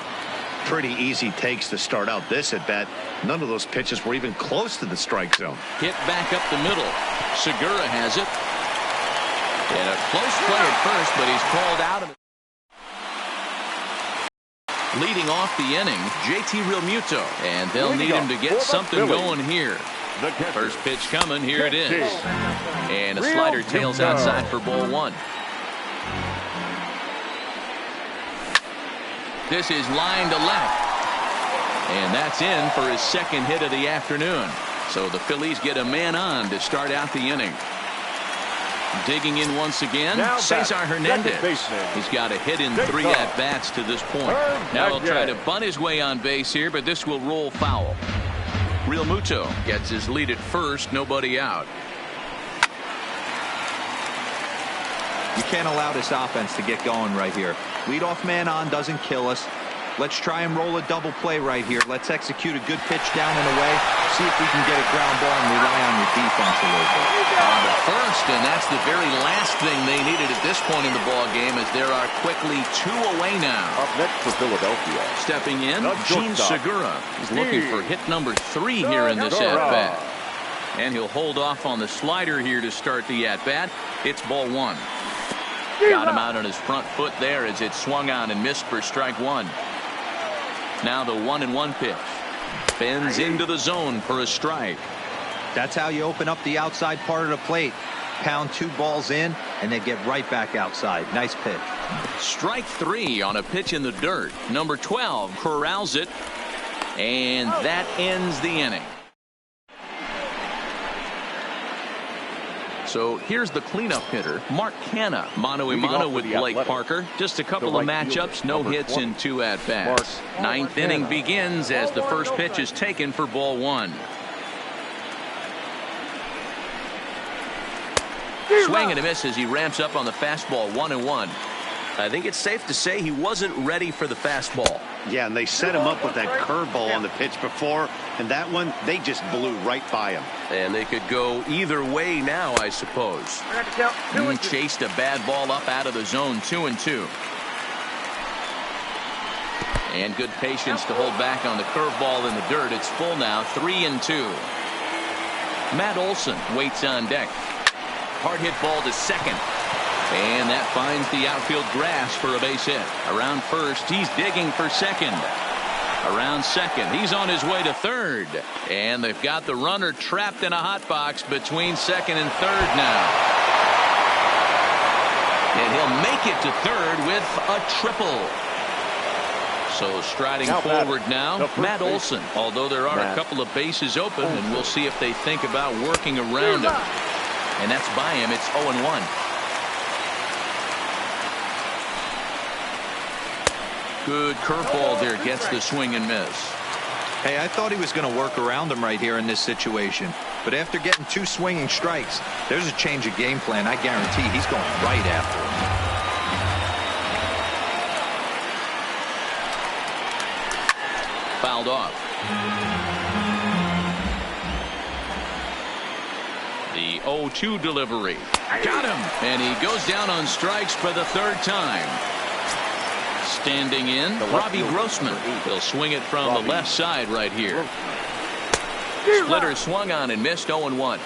Pretty easy takes to start out this at bat. None of those pitches were even close to the strike zone. Hit back up the middle. Segura has it. And a close play at first, but he's called out of it. Leading off the inning, JT Realmuto. And they'll need him to get something going here. First pitch coming. Here it is. And a slider tails outside for ball 1. This is line to left. And that's in for his second hit of the afternoon. So the Phillies get a man on to start out the inning. Digging in once again, Now Cesar Hernandez. baseman. He's got a hit in Jacob. 3 at-bats to this point. Now he'll try to bunt his way on base here, but this will roll foul. Real Muto gets his lead at first, nobody out. You can't allow this offense to get going right here. Leadoff man on doesn't kill us. Let's try and roll a double play right here. Let's execute a good pitch down and away. See if we can get a ground ball and rely on your defense a little bit. On the first, and that's the very last thing they needed at this point in the ball game, as there are quickly 2 away now. Up next for Philadelphia. Stepping in, The Gene shortstop. Segura. He's looking for hit number 3 here in this at-bat. And he'll hold off on the slider here to start the at-bat. It's ball 1. Got him out on his front foot there as it swung on and missed for strike 1. Now the 1-1 pitch. Bends into the zone for a strike. That's how you open up the outside part of the plate. Pound 2 balls in and then get right back outside. Nice pitch. Strike 3 on a pitch in the dirt. Number 12 corrals it, and that ends the inning. So here's the cleanup hitter, Mark Canha, mano-a-mano with Blake Parker. Just a couple of matchups, no hits in 2 at-bats. 9th inning begins as the first pitch is taken for ball 1. Swing and a miss as he ramps up on the fastball. 1-1. I think it's safe to say he wasn't ready for the fastball. Yeah, and they set him up with that curveball on the pitch before, and that one, they just blew right by him. And they could go either way now, I suppose. Chased a bad ball up out of the zone. 2-2. And good patience to hold back on the curveball in the dirt. It's full now. 3-2. Matt Olson waits on deck. Hard hit ball to second. And that finds the outfield grass for a base hit. Around first, he's digging for second. Around second, he's on his way to third. And they've got the runner trapped in a hot box between second and third now. And he'll make it to third with a triple. So striding forward now, Matt Olson. Although there are a couple of bases open, and we'll see if they think about working around him. And that's by him. It's 0-1. Good curveball there, gets the swing and miss. Hey, I thought he was going to work around him right here in this situation. But after getting 2 swinging strikes, there's a change of game plan. I guarantee he's going right after him. Fouled off. The 0-2 delivery. Got him. And he goes down on strikes for the 3rd time. Standing in, Robbie Grossman. He'll swing it from the left side right here. Splitter swung on and missed. 0-1.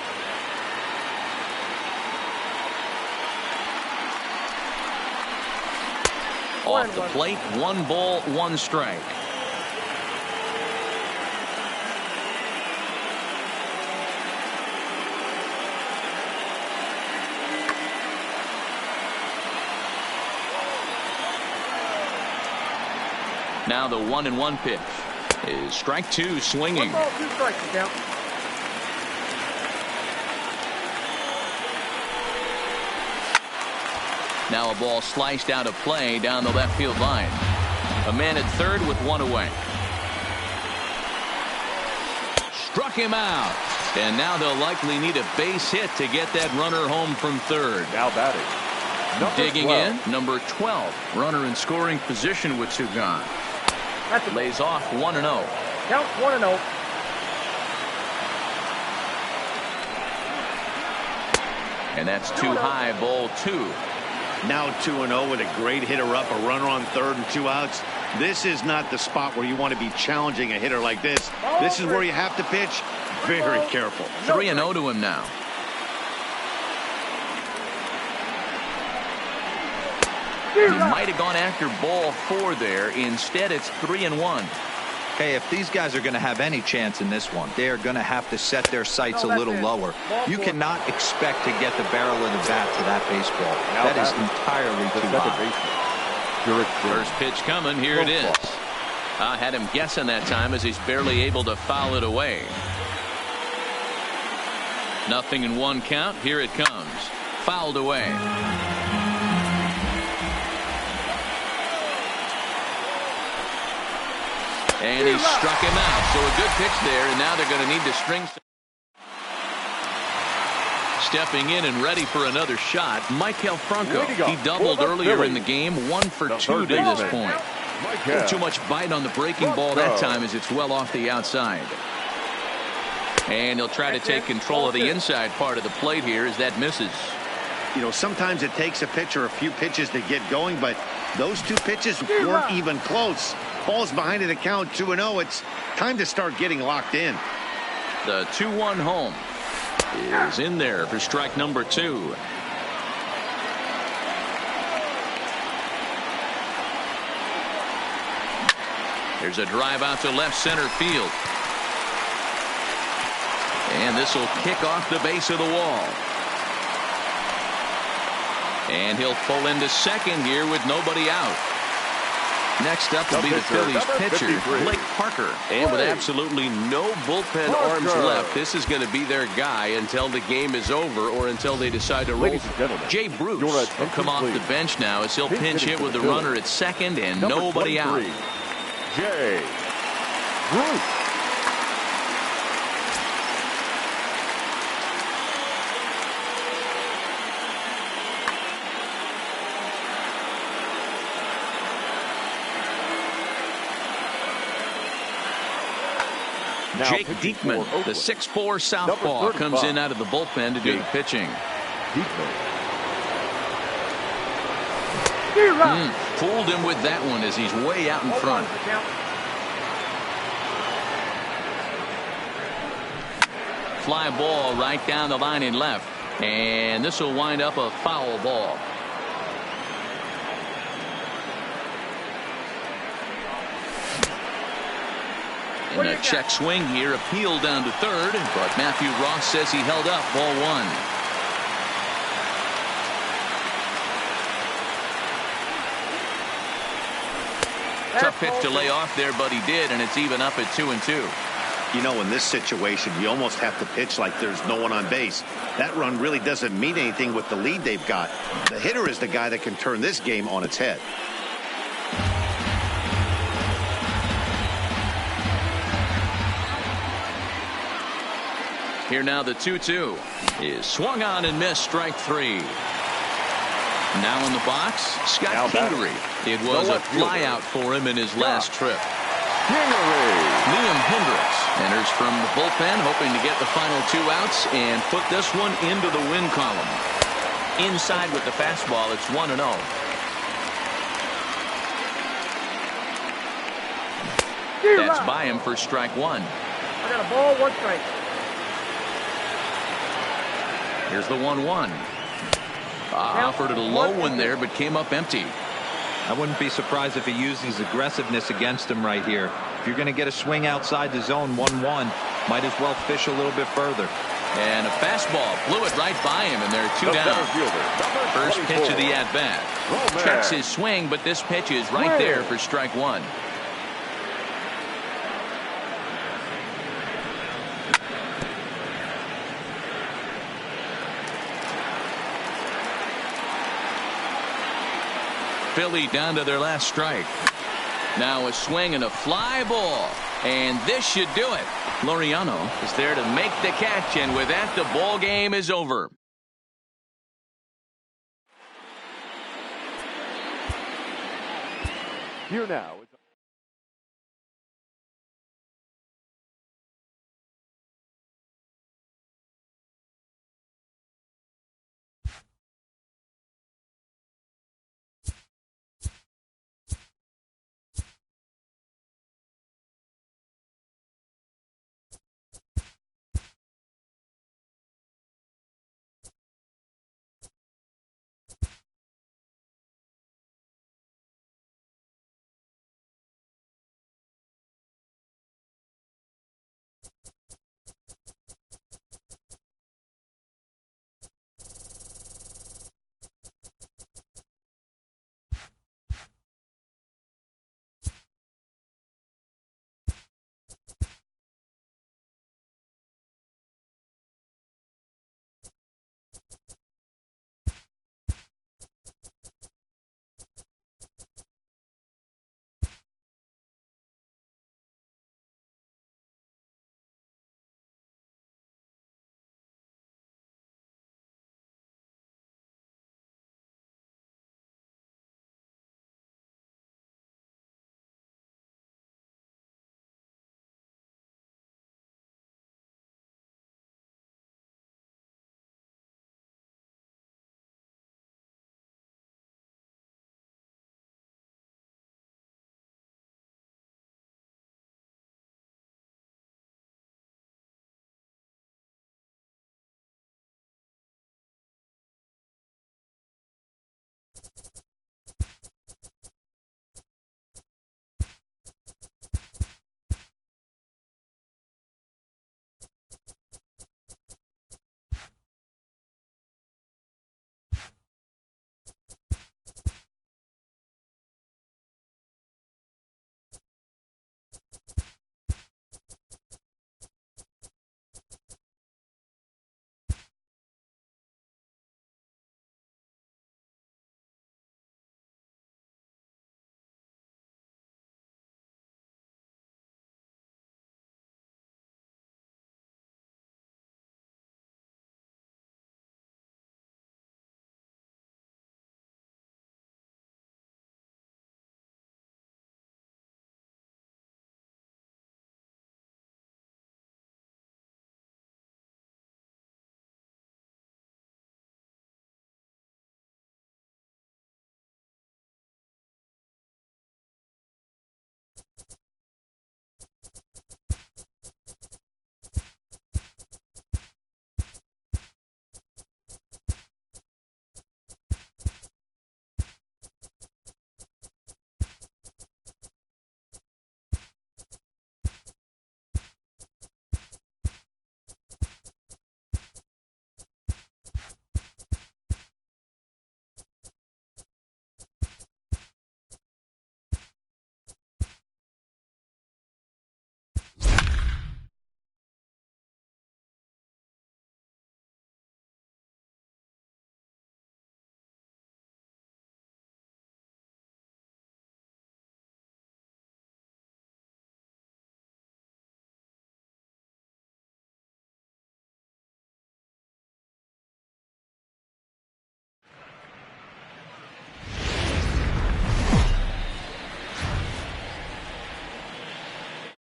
Off the plate, 1 ball, 1 strike. Now the 1-1 pitch is strike 2, swinging. 1 ball, 2 strikes, count. Now a ball sliced out of play down the left field line. A man at third with 1 away. Struck him out. And now they'll likely need a base hit to get that runner home from third. Now batting. Digging 12. in, number 12. Runner in scoring position with 2 gone. Lays off 1-0. Count 1-0. And that's too high, ball 2. Now 2-0 with a great hitter up, a runner on third and 2 outs. This is not the spot where you want to be challenging a hitter like this. This is where you have to pitch very careful. 3-0 to him now. He might have gone after ball 4 there. Instead, it's 3-1. Hey, if these guys are going to have any chance in this one, they are going to have to set their sights a little lower. You cannot expect to get the barrel of the bat to that baseball. That is entirely too high. First pitch coming. Here it is. I had him guessing that time as he's barely able to foul it away. Nothing in one count. Here it comes. Fouled away. And he struck him out. So a good pitch there, and now they're going to need to string. Stepping in and ready for another shot, Michael Franco. He doubled earlier in the game, 1 for 2 to this point. Too much bite on the breaking ball that time as it's well off the outside. And he'll try to take control of the inside part of the plate here as that misses. You know, sometimes it takes a pitcher a few pitches to get going, but those 2 pitches weren't even close. Ball's behind an account 2-0. It's time to start getting locked in. The 2-1 home is in there for strike number 2. There's a drive out to left center field. And this will kick off the base of the wall. And he'll pull into second here with nobody out. Next up will be the Phillies pitcher, Blake Parker. And with absolutely no bullpen arms left, this is going to be their guy until the game is over or until they decide to roll. Jay Bruce will come off the bench now as he'll pinch hit with the runner at second and nobody out. Jay Bruce. Jake Diekman, the 6'4" southpaw, comes in out of the bullpen to do the pitching. Fooled him with that one as he's way out in front. Fly ball right down the line in left. And this will wind up a foul ball. And a check swing here, appeal down to third, but Matthew Ross says he held up, ball 1. Tough pitch to lay off there, but he did, and it's even up at 2-2. You know, in this situation, you almost have to pitch like there's no one on base. That run really doesn't mean anything with the lead they've got. The hitter is the guy that can turn this game on its head. Here now the 2-2 is swung on and missed, strike 3. Now in the box, Scott Kingery. It was a flyout for him in his last trip. Liam Hendricks enters from the bullpen, hoping to get the final 2 outs and put this one into the win column. Inside with the fastball, it's 1-0. That's by him for strike 1. I got a ball, 1 strike. Here's the 1-1. Offered it a low one there, but came up empty. I wouldn't be surprised if he uses aggressiveness against him right here. If you're going to get a swing outside the zone, 1-1, might as well fish a little bit further. And a fastball blew it right by him, and they're 2 down. First pitch of the at-bat. Checks his swing, but this pitch is right there for strike 1. Philly down to their last strike. Now a swing and a fly ball. And this should do it. Laureano is there to make the catch, and with that, the ball game is over. Here now.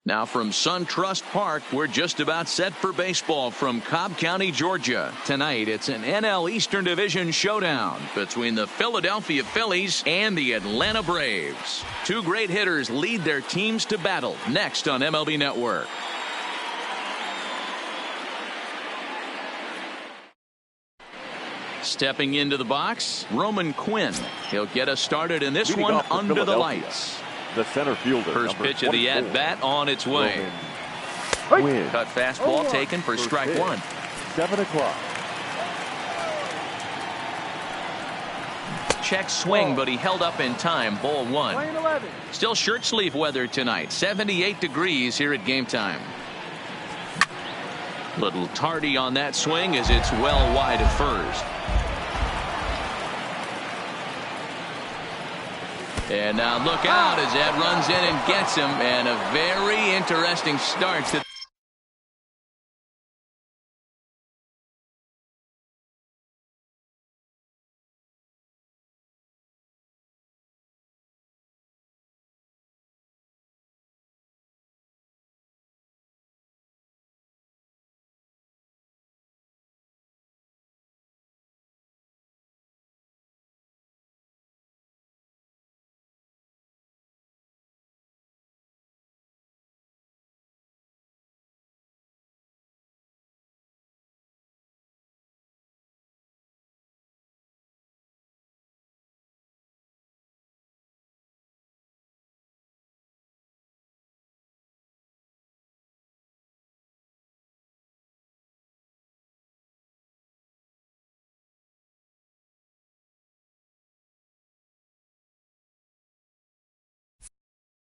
Now from SunTrust Park, we're just about set for baseball from Cobb County, Georgia. Tonight, it's an NL Eastern Division showdown between the Philadelphia Phillies and the Atlanta Braves. Two great hitters lead their teams to battle next on MLB Network. Stepping into the box, Roman Quinn. He'll get us started in this one under the lights. The center fielder. First pitch of the at-bat on its way. Quinn. Cut fastball taken for strike one. 7 o'clock. Check swing, but he held up in time. Ball one. Still shirt sleeve weather tonight. 78 degrees here at game time. Little tardy on that swing as it's well wide of first. And now look out as that runs in and gets him. And a very interesting start to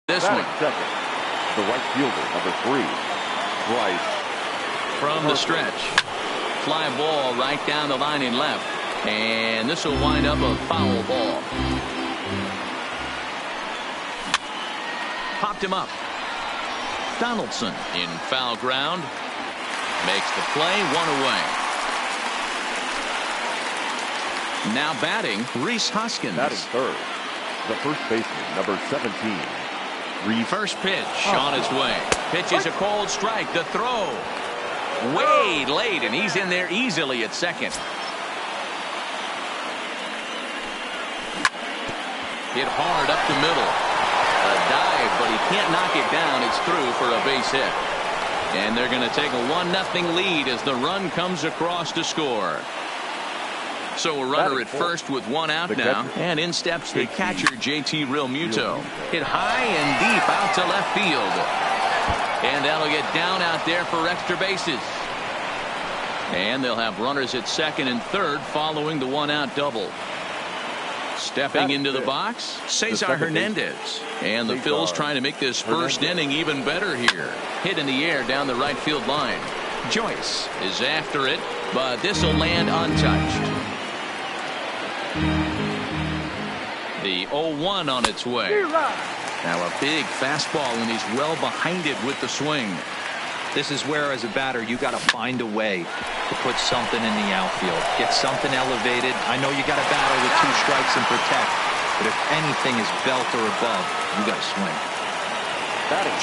this one. Second. The right fielder, number 3. Bryce. From the stretch. Fly ball right down the line in left. And this will wind up a foul ball. Popped him up. Donaldson in foul ground. Makes the play, one away. Now batting, Rhys Hoskins. Batting third. The first baseman, number 17. First pitch on its way. Pitch is a cold strike. The throw. Way late, and he's in there easily at second. Hit hard up the middle. A dive, but he can't knock it down. It's through for a base hit. And they're going to take a 1-0 lead as the run comes across to score. So a runner at first with one out now. And in steps the catcher, JT Realmuto. Hit high and deep out to left field. And that'll get down out there for extra bases. And they'll have runners at second and third following the one-out double. Stepping into the box, Cesar Hernandez. And the Phils trying to make this first inning even better here. Hit in the air down the right field line. Joyce is after it, but this will land untouched. The 0-1 on its way. Now a big fastball, and he's well behind it with the swing. This is where, as a batter, you got to find a way to put something in the outfield. Get something elevated. I know you got to battle with 2 strikes and protect, but if anything is belt or above, you got to swing.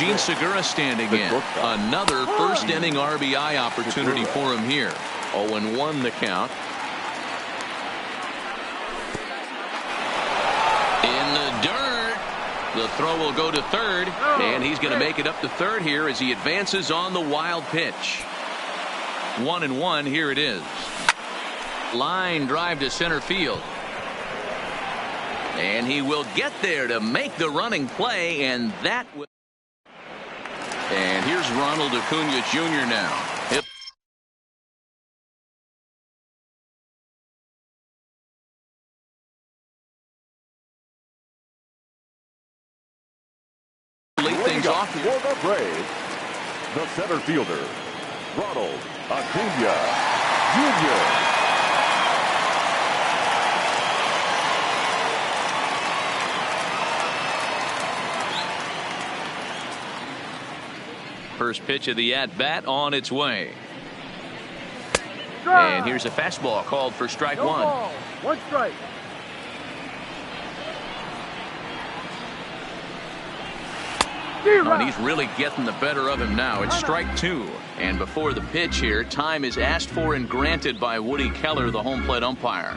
Gene Segura standing in. Another first inning RBI opportunity for him here. 0-1 the count. In the dirt. The throw will go to third, and he's going to make it up to third here as he advances on the wild pitch. 1-1, here it is. Line drive to center field. And he will get there to make the running play, and that will. And here's Ronald Acuna Jr. now. Things off here. For the Braves, the center fielder, Ronald Acuna Jr. First pitch of the at-bat on its way. And here's a fastball called for strike one. 1 strike. Oh, and he's really getting the better of him now. It's strike two. And before the pitch here, time is asked for and granted by Woody Keller, the home plate umpire.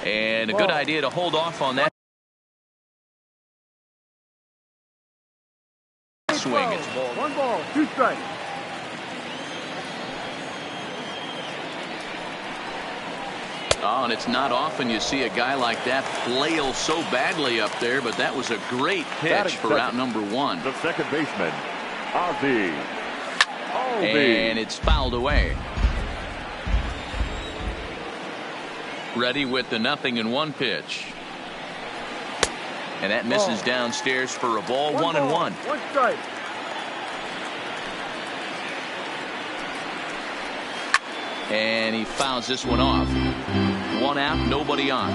And a good idea to hold off on that swing. It's ball. 1 ball, 2 strikes. Oh, and it's not often you see a guy like that flail so badly up there, but that was a great pitch for out number one. The second baseman, Ozzie. And it's fouled away. Ready with the 0-1 pitch. And that misses downstairs for a ball. 1-1. 1 strike. And he fouls this one off. 1 out, nobody on.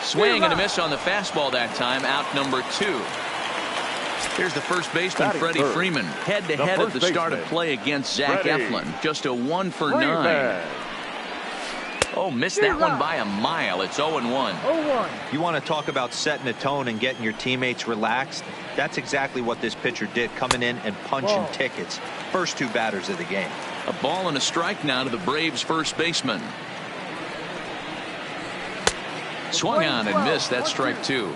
Swing and a miss on the fastball that time. Out number 2. Here's the first baseman, Freddie Freeman, head-to-head at the start of play against Zach Eflin. Just a 1 for 9. Oh, missed that one by a mile. It's 0-1. 0-1. You want to talk about setting the tone and getting your teammates relaxed? That's exactly what this pitcher did, coming in and punching tickets. First 2 batters of the game. A ball and a strike now to the Braves first baseman. Swung on and missed. That's strike 2.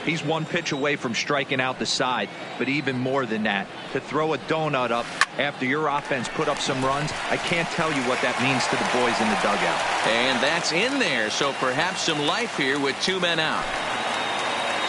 He's 1 pitch away from striking out the side, but even more than that, to throw a donut up after your offense put up some runs, I can't tell you what that means to the boys in the dugout. And that's in there, so perhaps some life here with 2 men out.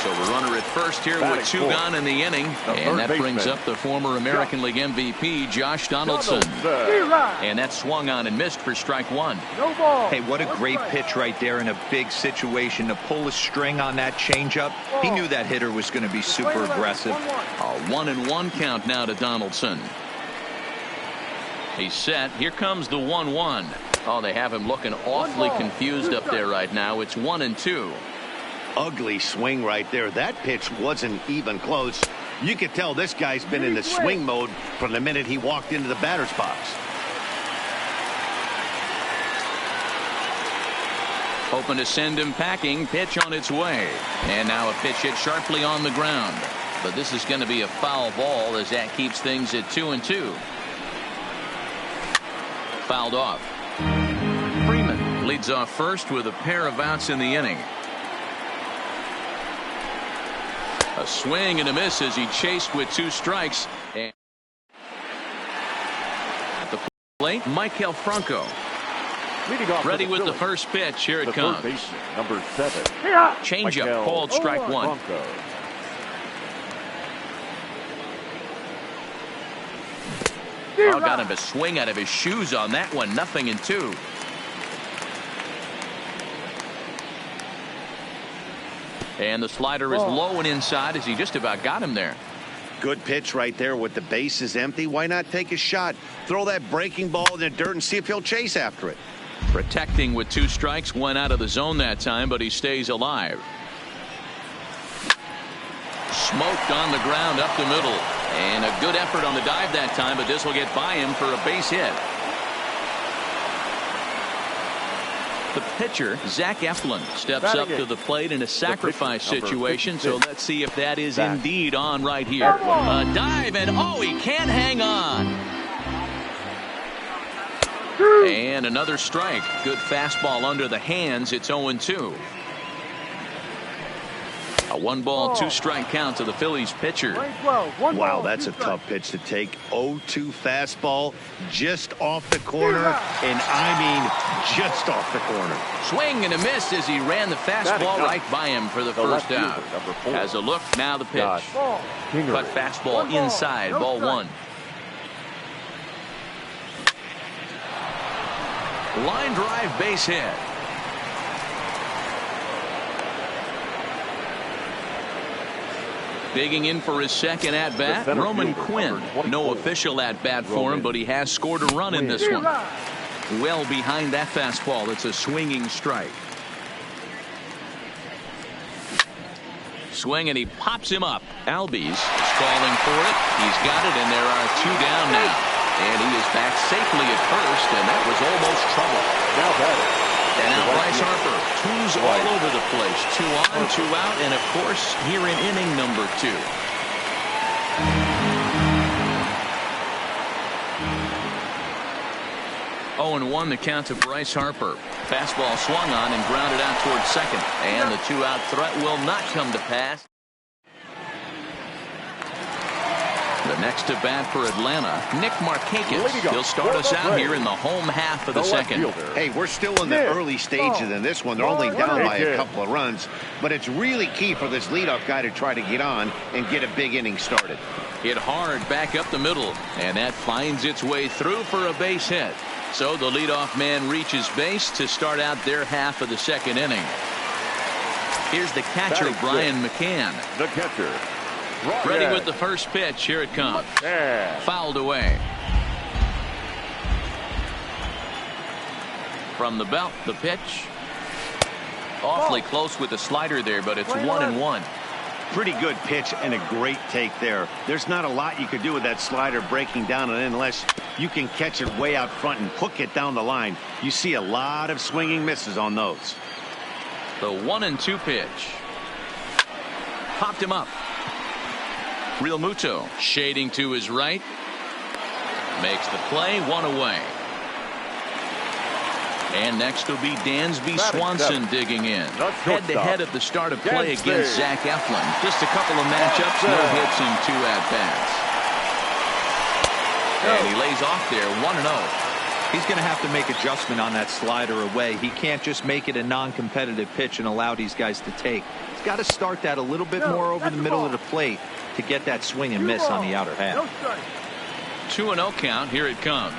So the runner at first here with 2 gone in the inning, and that brings up the former American League MVP, Josh Donaldson. And that swung on and missed for strike 1. No ball. Hey, what a great pitch right there in a big situation to pull a string on that changeup. He knew that hitter was going to be super aggressive. A 1-1 count now to Donaldson. He's set. Here comes the 1-1. Oh, they have him looking awfully confused up there right now. It's 1-2. Ugly swing right there. That pitch wasn't even close. You could tell this guy's been in the swing mode from the minute he walked into the batter's box. Hoping to send him packing. Pitch on its way. And now a pitch hit sharply on the ground. But this is going to be a foul ball as that keeps things at 2-2. Fouled off. Freeman leads off first with a pair of outs in the inning. A swing and a miss as he chased with 2 strikes. And at the plate, Maikel Franco. Ready with the first pitch. Here it comes. Number 7. Changeup called strike 1. Oh, got him to swing out of his shoes on that one. 0-2. And the slider is low and inside as he just about got him there. Good pitch right there with the bases empty. Why not take a shot? Throw that breaking ball in the dirt and see if he'll chase after it. Protecting with 2 strikes. Went out of the zone that time, but he stays alive. Smoked on the ground up the middle. And a good effort on the dive that time, but this will get by him for a base hit. The pitcher, Zach Eflin, steps up to the plate in a sacrifice situation, so let's see if that is indeed on right here. A dive, and oh, he can't hang on. And another strike. Good fastball under the hands. It's 0-2. A 1-ball, 2-strike count to the Phillies pitcher. Wow, that's a tough pitch to take. 0-2 fastball just off the corner, and I mean just off the corner. Swing and a miss as he ran the fastball right by him for the first out. Has a look, now the pitch. Cut fastball inside, ball 1. Line drive base hit. Digging in for his second at-bat, Roman Quinn. No official at-bat for him, but he has scored a run in this one. Well behind that fastball. It's a swinging strike. Swing, and he pops him up. Albies is calling for it. He's got it, and there are 2 down now. And he is back safely at first, and that was almost trouble. Now batting. And now Bryce Harper, twos all over the place. 2 on, 2 out, and of course, here in inning number 2. 0-1 the count to Bryce Harper. Fastball swung on and grounded out towards second. And the 2-out threat will not come to pass. The next to bat for Atlanta, Nick Markakis. He'll start us out here in the home half of the second. Hey, we're still in the early stages in this one. They're only down by a couple of runs, but it's really key for this leadoff guy to try to get on and get a big inning started. Hit hard back up the middle, and that finds its way through for a base hit. So the leadoff man reaches base to start out their half of the second inning. Here's the catcher, Brian McCann. The catcher. Ready with the first pitch. Here it comes. Fouled away. From the belt, the pitch. Awfully close with the slider there, but it's 1-1. Pretty good pitch and a great take there. There's not a lot you could do with that slider breaking down, and unless you can catch it way out front and hook it down the line, you see a lot of swinging misses on those. The 1-2 pitch. Popped him up. Real Muto shading to his right. Makes the play, 1 away. And next will be Dansby Swanson digging in. Head-to-head at the start of play against Zach Eflin. Just a couple of matchups, no hits and 2 at-bats. And he lays off there, 1-0. He's going to have to make adjustment on that slider away. He can't just make it a non-competitive pitch and allow these guys to take. He's got to start that a little bit more over the middle of the plate to get that swing and miss on the outer half. 2-0 count. Here it comes.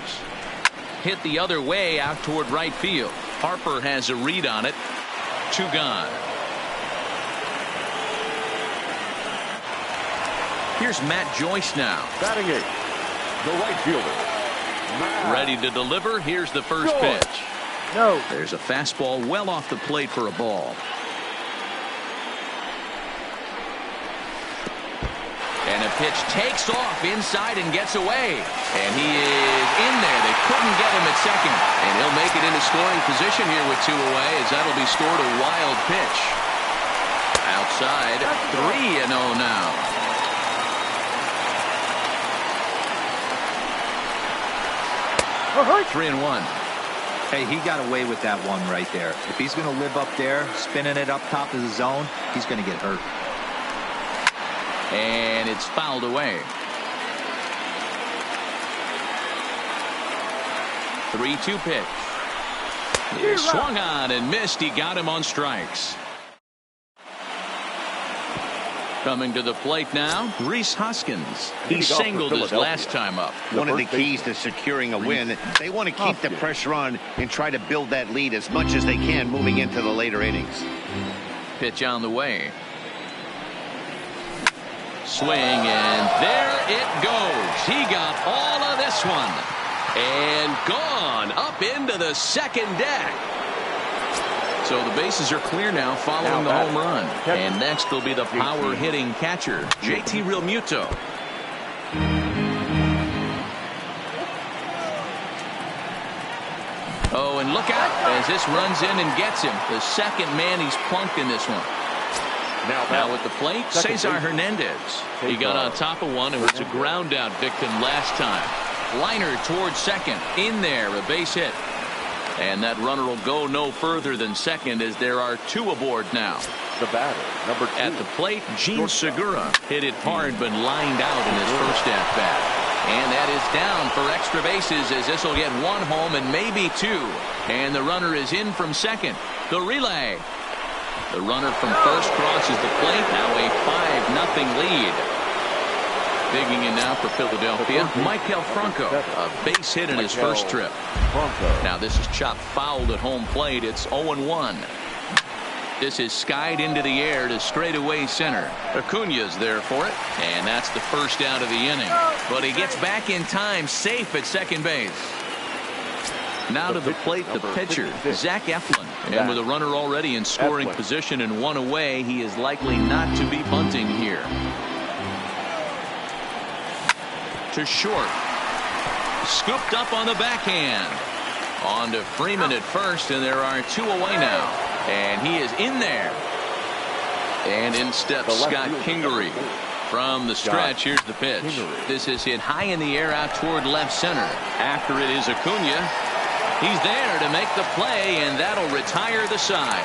Hit the other way out toward right field. Harper has a read on it. 2 gone. Here's Matt Joyce now. Batting 8th, the right fielder. Ready to deliver. Here's the first pitch. No. There's a fastball well off the plate for a ball. And a pitch takes off inside and gets away. And he is in there. They couldn't get him at second. And he'll make it into scoring position here with 2 away, as that'll be stored a wild pitch. Outside, 3-0 now. Uh-huh. 3-1. Hey, he got away with that one right there. If he's going to live up there, spinning it up top of the zone, he's going to get hurt. And it's fouled away. 3-2 pitch. He swung on and missed. He got him on strikes. Coming to the plate now, Rhys Hoskins. He singled his last time up. One of the keys to securing a win, they want to keep the pressure on and try to build that lead as much as they can moving into the later innings. Pitch on the way. Swing, and there it goes. He got all of this one. And gone up into the second deck. So the bases are clear now following the home run. And next will be the power-hitting catcher, JT Realmuto. Oh, and look out as this runs in and gets him. The second man he's plunked in this one. Now at the plate, Cesar Hernandez. He got on top of one and was a ground out victim last time. Liner towards second. In there, a base hit. And that runner will go no further than second as there are 2 aboard now. The batter, number 2. At the plate, Gene Segura hit it hard but lined out in his first at-bat. And that is down for extra bases as this will get 1 home and maybe 2. And the runner is in from second. The relay. The runner from first crosses the plate. Now a 5-0 lead. Digging in now for Philadelphia, Maikel Franco. A base hit in his first trip. Now this is chopped fouled at home plate. It's 0-1. This is skied into the air to straightaway center. Acuna's there for it. And that's the first out of the inning. But he gets back in time, safe at second base. Now to the plate, the pitcher, Zach Eflin. And with a runner already in scoring position and 1 away, he is likely not to be bunting here. To short. Scooped up on the backhand. On to Freeman at first, and there are 2 away now. And he is in there. And in steps Scott Kingery. From the stretch, here's the pitch. This is hit high in the air out toward left center. After it is Acuna. He's there to make the play, and that'll retire the side.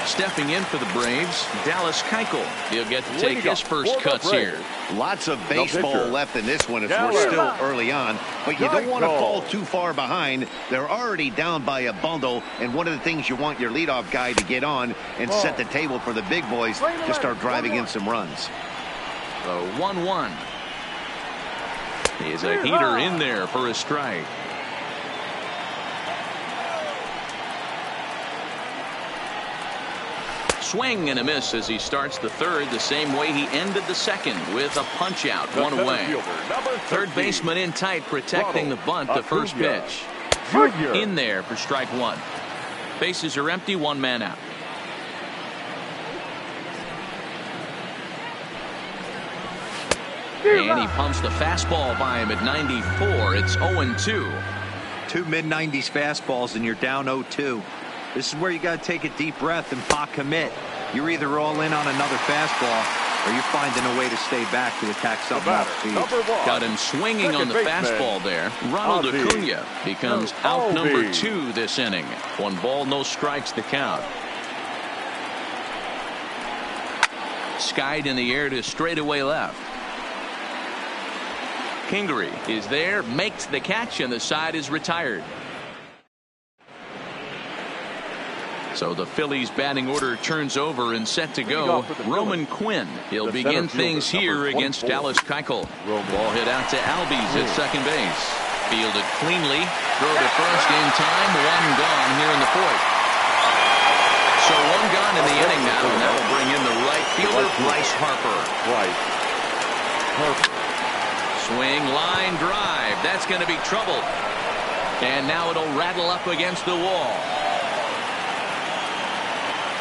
Stepping in for the Braves, Dallas Keuchel. He'll get to take his first cuts here. Lots of baseball left in this one as we're still early on, but you don't want to fall too far behind. They're already down by a bundle, and one of the things you want your leadoff guy to get on and set the table for the big boys to start driving in some runs. So 1-1. He's a heater in there for a strike. Swing and a miss as he starts the third the same way he ended the second with a punch out, 1 away. Third baseman in tight protecting the bunt, the first pitch. In there for strike 1. Bases are empty, 1 man out. And he pumps the fastball by him at 94. It's 0-2. 2 mid-90s fastballs and you're down 0-2. This is where you got to take a deep breath and pot commit. You're either all in on another fastball or you're finding a way to stay back to attack something off speed. Got him swinging on the fastball there. Ronald Acuna becomes out number 2 this inning. 1 ball, no strikes to count. Skied in the air to straightaway left. Kingery is there, makes the catch, and the side is retired. So the Phillies batting order turns over and set to go. Roman Quinn. He'll begin things here against Dallas Keuchel. Ball hit out to Albies at second base. Fielded cleanly. Throw to first in time. 1 gone here in the 4th. So 1 gone in the inning now, and that'll bring in the right fielder, Bryce Harper. Swing, line, drive. That's going to be trouble. And now it'll rattle up against the wall.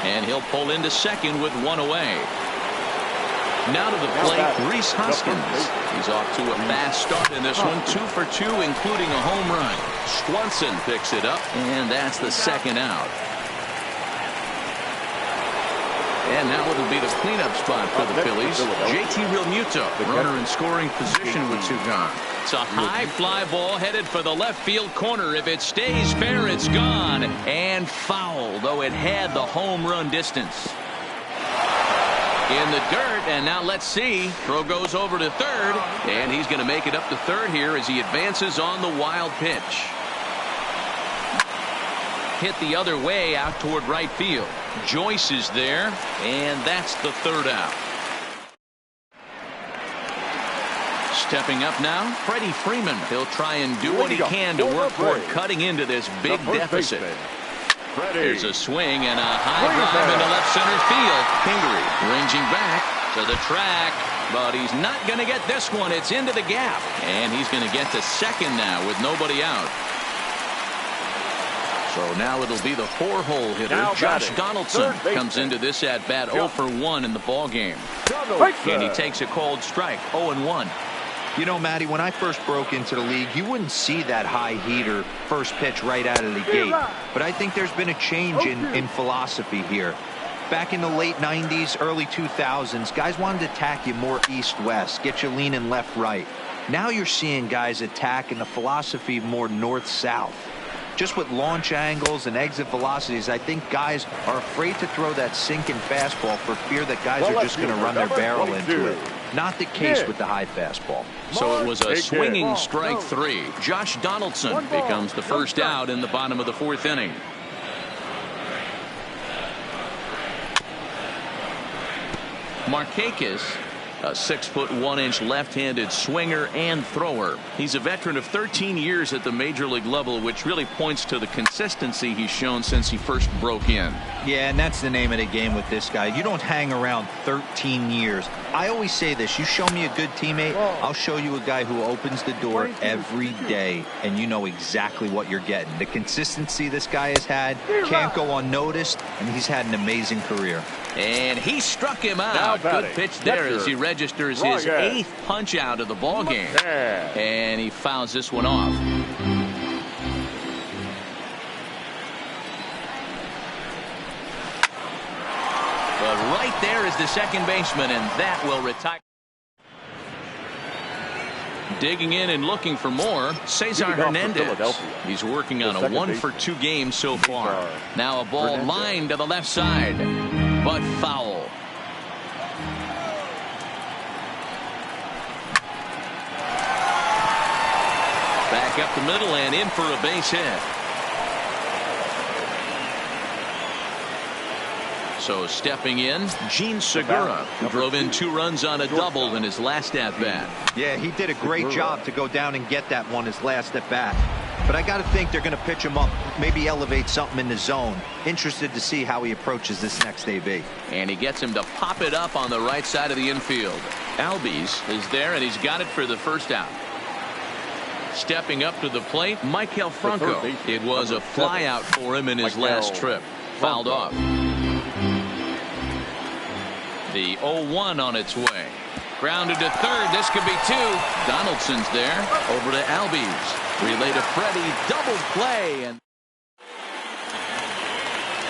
And he'll pull into second with 1 away. Now to the plate, Rhys Hoskins. He's off to a fast start in this one. 2 for 2, including a home run. Swanson picks it up, and that's the second out. And now it'll be the cleanup spot for the Phillies. JT Realmuto, runner in scoring position with 2 gone. It's a high fly ball headed for the left field corner. If it stays fair, it's gone. And foul, though it had the home run distance. In the dirt, and now let's see. Throw goes over to third, and he's going to make it up to third here as he advances on the wild pitch. Hit the other way out toward right field. Joyce is there, and that's the 3rd out. Stepping up now, Freddie Freeman. He'll try and do what he can to work toward cutting into this big deficit. There's a swing and a high drive into left center field. Kingery ranging back to the track, but he's not going to get this one. It's into the gap, and he's going to get to second now with nobody out. So now it'll be the 4-hole hitter, Josh Donaldson, comes into this at-bat 0 for 1 in the ballgame. And he takes a cold strike, 0-1. You know, Matty, when I first broke into the league, you wouldn't see that high heater first pitch right out of the gate. But I think there's been a change in philosophy here. Back in the late 90s, early 2000s, guys wanted to attack you more east-west, get you leaning left-right. Now you're seeing guys attack in the philosophy more north-south. Just with launch angles and exit velocities, I think guys are afraid to throw that sinking fastball for fear that guys are just going to run their barrel into it. Not the case with the high fastball. So it was a swinging strike 3. Josh Donaldson becomes the first out in the bottom of the 4th inning. Markakis, a 6'1" left-handed swinger and thrower. He's a veteran of 13 years at the major league level, which really points to the consistency he's shown since he first broke in. Yeah, and that's the name of the game with this guy. You don't hang around 13 years. I always say this, you show me a good teammate, I'll show you a guy who opens the door every day, and you know exactly what you're getting. The consistency this guy has had can't go unnoticed, and he's had an amazing career. And he struck him out. Good pitch there as he read registers his 8th punch out of the ball game. And he fouls this one off. But right there is the second baseman, and that will retire. Digging in and looking for more, Cesar Hernandez. He's working on a 1-for-2 game so far. Now a ball lined to the left side, but foul. Back up the middle and in for a base hit. So stepping in, Gene Segura, who drove in 2 runs on a double in his last at-bat. Yeah, he did a great job to go down and get that one his last at-bat. But I got to think they're going to pitch him up, maybe elevate something in the zone. Interested to see how he approaches this next AB. And he gets him to pop it up on the right side of the infield. Albies is there, and he's got it for the first out. Stepping up to the plate, Maikel Franco. It was a flyout for him in his last trip. Fouled off. The 0-1 on its way. Grounded to third. This could be 2. Donaldson's there. Over to Albies. Relay to Freddie. Double play. And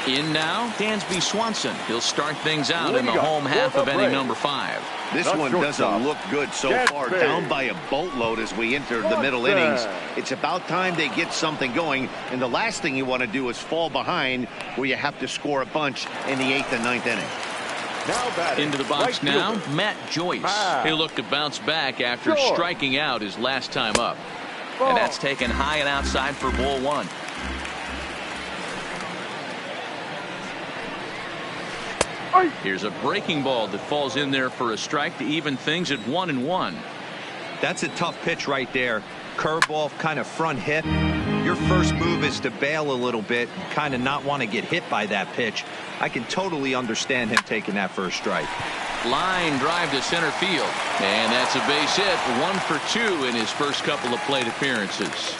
in now, Dansby Swanson. He'll start things out in the home half of inning number 5. This one doesn't look good so far. Down by a boatload as we enter the middle innings. It's about time they get something going. And the last thing you want to do is fall behind where you have to score a bunch in the 8th and 9th inning. Into the box now, Matt Joyce. He'll look to bounce back after striking out his last time up. And that's taken high and outside for ball 1. Here's a breaking ball that falls in there for a strike to even things at 1-1. That's a tough pitch right there. Curveball, kind of front hip. Your first move is to bail a little bit, kind of not want to get hit by that pitch. I can totally understand him taking that first strike. Line drive to center field. And that's a base hit. 1 for 2 in his first couple of plate appearances.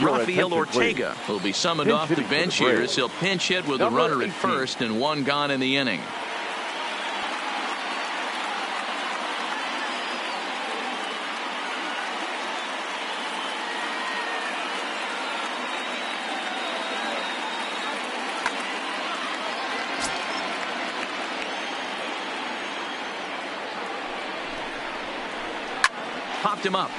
Rafael Ortega will be summoned off the bench here as he'll pinch hit with a runner at first and 1 gone in the inning. Popped him up.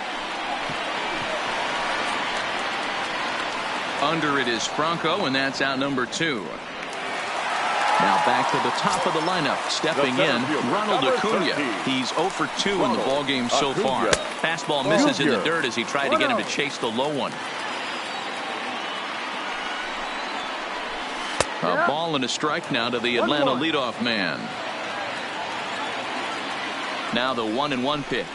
Under it is Franco, and that's out number 2. Now back to the top of the lineup. Stepping in, Ronald Acuna. He's 0 for 2 in the ballgame so far. Fastball misses in the dirt as he tried to get him to chase the low one. A ball and a strike now to the Atlanta leadoff man. Now the 1-1 pitch.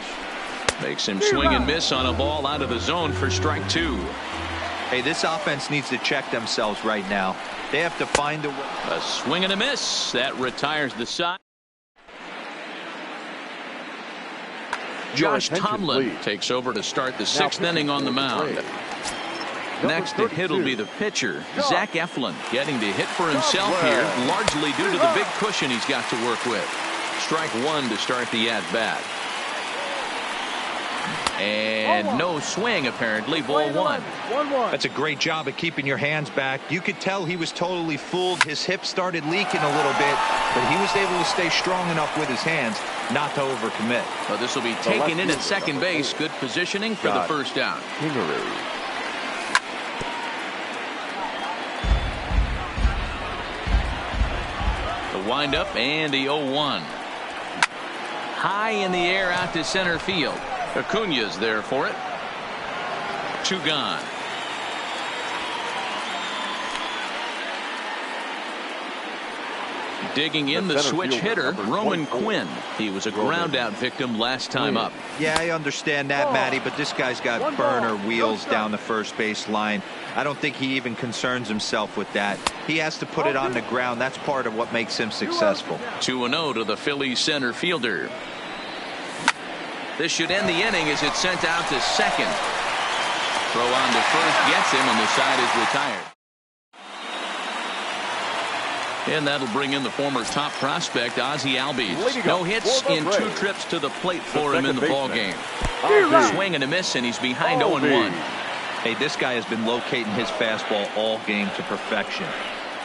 Makes him swing and miss on a ball out of the zone for strike 2. Hey, this offense needs to check themselves right now. They have to find a way. A swing and a miss. That retires the side. Josh Tomlin takes over to start the 6th inning on the mound. Next to hit will be the pitcher, Zach Eflin, getting to hit for himself here, largely due to the big cushion he's got to work with. Strike 1 to start the at-bat. And no swing, apparently. Ball 1. That's a great job of keeping your hands back. You could tell he was totally fooled. His hip started leaking a little bit, but he was able to stay strong enough with his hands not to overcommit. Well, this will be taken in at second base. Good positioning for the first out. The windup and the 0-1. High in the air out to center field. Acuna's there for it. 2 gone. Digging in the switch hitter, Roman Quinn. He was a ground out victim last time up. Yeah, I understand that, Matty, but this guy's got burner wheels down the first base line. I don't think he even concerns himself with that. He has to put it on the ground. That's part of what makes him successful. 2-0 to the Phillies center fielder. This should end the inning as it's sent out to second. Throw on to first gets him, and the side is retired. And that'll bring in the former top prospect, Ozzie Albies. No hits in 2 trips to the plate for him in the ballgame. Swing and a miss, and he's behind 0-1. Hey, this guy has been locating his fastball all game to perfection.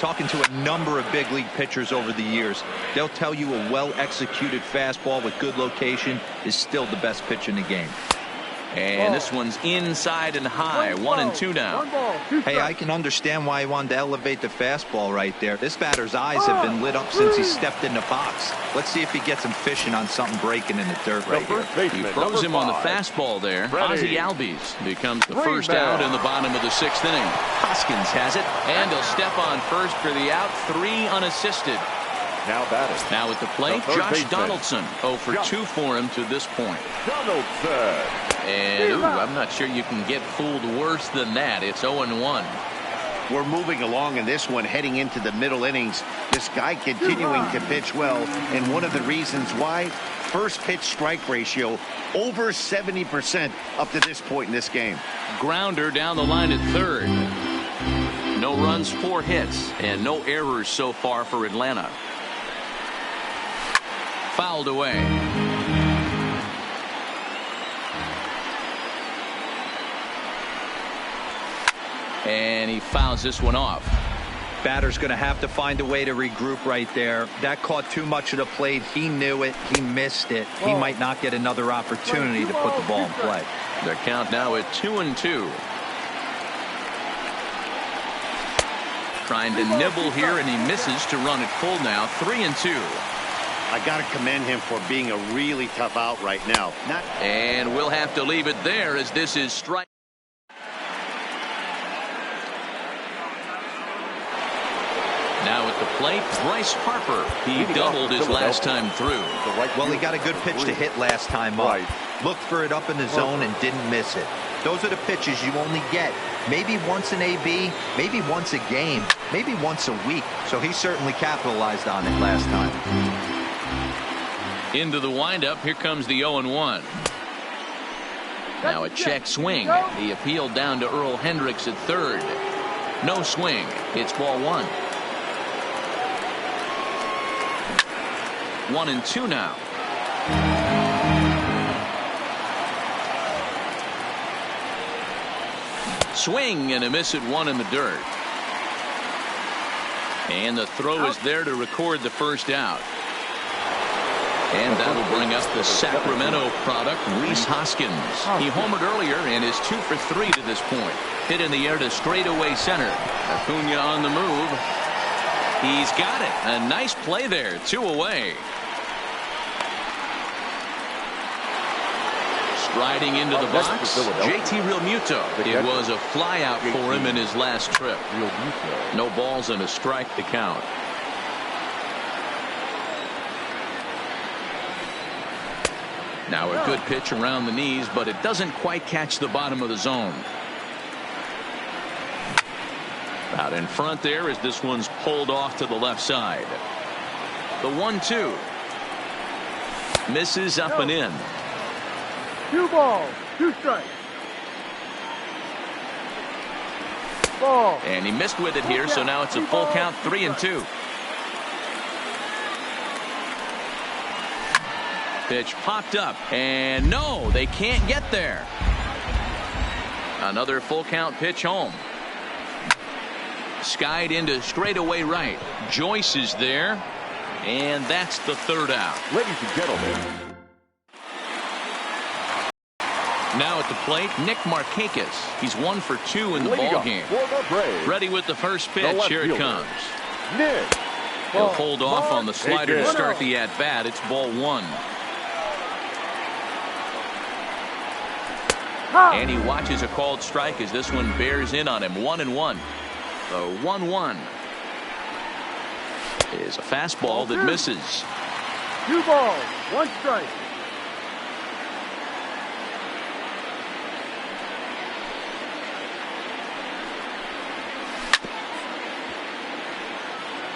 Talking to a number of big league pitchers over the years, they'll tell you a well-executed fastball with good location is still the best pitch in the game. And this one's inside and high. 1-2 now. Hey, I can understand why he wanted to elevate the fastball right there. This batter's eyes have been lit up since he stepped in the box. Let's see if he gets him fishing on something breaking in the dirt right here. He throws him on the fastball there. Ozzie Albies becomes the first out in the bottom of the 6th inning. Hoskins has it, and he'll step on first for the out. 3 unassisted. Now batting. Now at the plate, Josh Donaldson. 0 for 2 for him to this point. Donaldson. And I'm not sure you can get fooled worse than that. It's 0-1. We're moving along in this one, heading into the middle innings. This guy continuing to pitch well, and one of the reasons why, first pitch strike ratio over 70% up to this point in this game. Grounder down the line at third. No runs, 4 hits, and no errors so far for Atlanta. Fouled away. And he fouls this one off. Batter's going to have to find a way to regroup right there. That caught too much of the plate. He knew it. He missed it. He might not get another opportunity to put the ball in play. The count now at 2-2. Trying to nibble here, and he misses to run it full now. 3-2. I got to commend him for being a really tough out right now. And we'll have to leave it there as this is strike. Now at the plate, Bryce Harper. He doubled his last time through. Well, he got a good pitch to hit last time up. Looked for it up in the zone and didn't miss it. Those are the pitches you only get maybe once an AB, maybe once a game, maybe once a week. So he certainly capitalized on it last time. Into the windup, here comes the 0-1. Now a check swing. The appeal down to Earl Hendricks at third. No swing. It's ball 1. 1-2 now. Swing and a miss at 1 in the dirt. And the throw is there to record the first out. And that'll bring up the Sacramento product, Rhys Hoskins. He homered earlier and is 2 for 3 to this point. Hit in the air to straightaway center. Acuna on the move. He's got it. A nice play there. 2 away. Striding into the box, JT Realmuto. It was a flyout for him in his last trip. No balls and a strike to count. Now a good pitch around the knees, but it doesn't quite catch the bottom of the zone. Out in front there as this one's pulled off to the left side. The 1-2. Misses up and in. 2 balls, 2 strikes. Ball. And he missed with it here, so now it's a full count, 3-2. Pitch popped up, and no, they can't get there. Another full count pitch home. Skied into straightaway right. Joyce is there, and that's the 3rd out. Ladies and gentlemen. Now at the plate, Nick Markakis. He's 1 for 2 in the ballgame. Ready with the first pitch. Here it comes. Nick. He'll hold off on the slider to start the at-bat. It's ball 1. And he watches a called strike as this one bears in on him. 1-1. The 1-1 is a fastball that misses. 2 balls, 1 strike.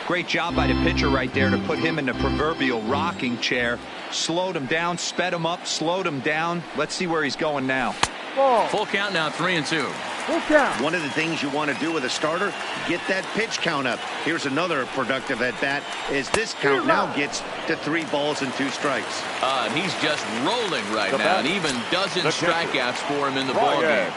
Great job by the pitcher right there to put him in the proverbial rocking chair. Slowed him down, sped him up, slowed him down. Let's see where he's going now. Ball. Full count now, 3-2. Full count. One of the things you want to do with a starter, get that pitch count up. Here's another productive at-bat as this count now gets to 3 balls and 2 strikes. And he's just rolling right now, and even dozen strikeouts for him in the ballgame.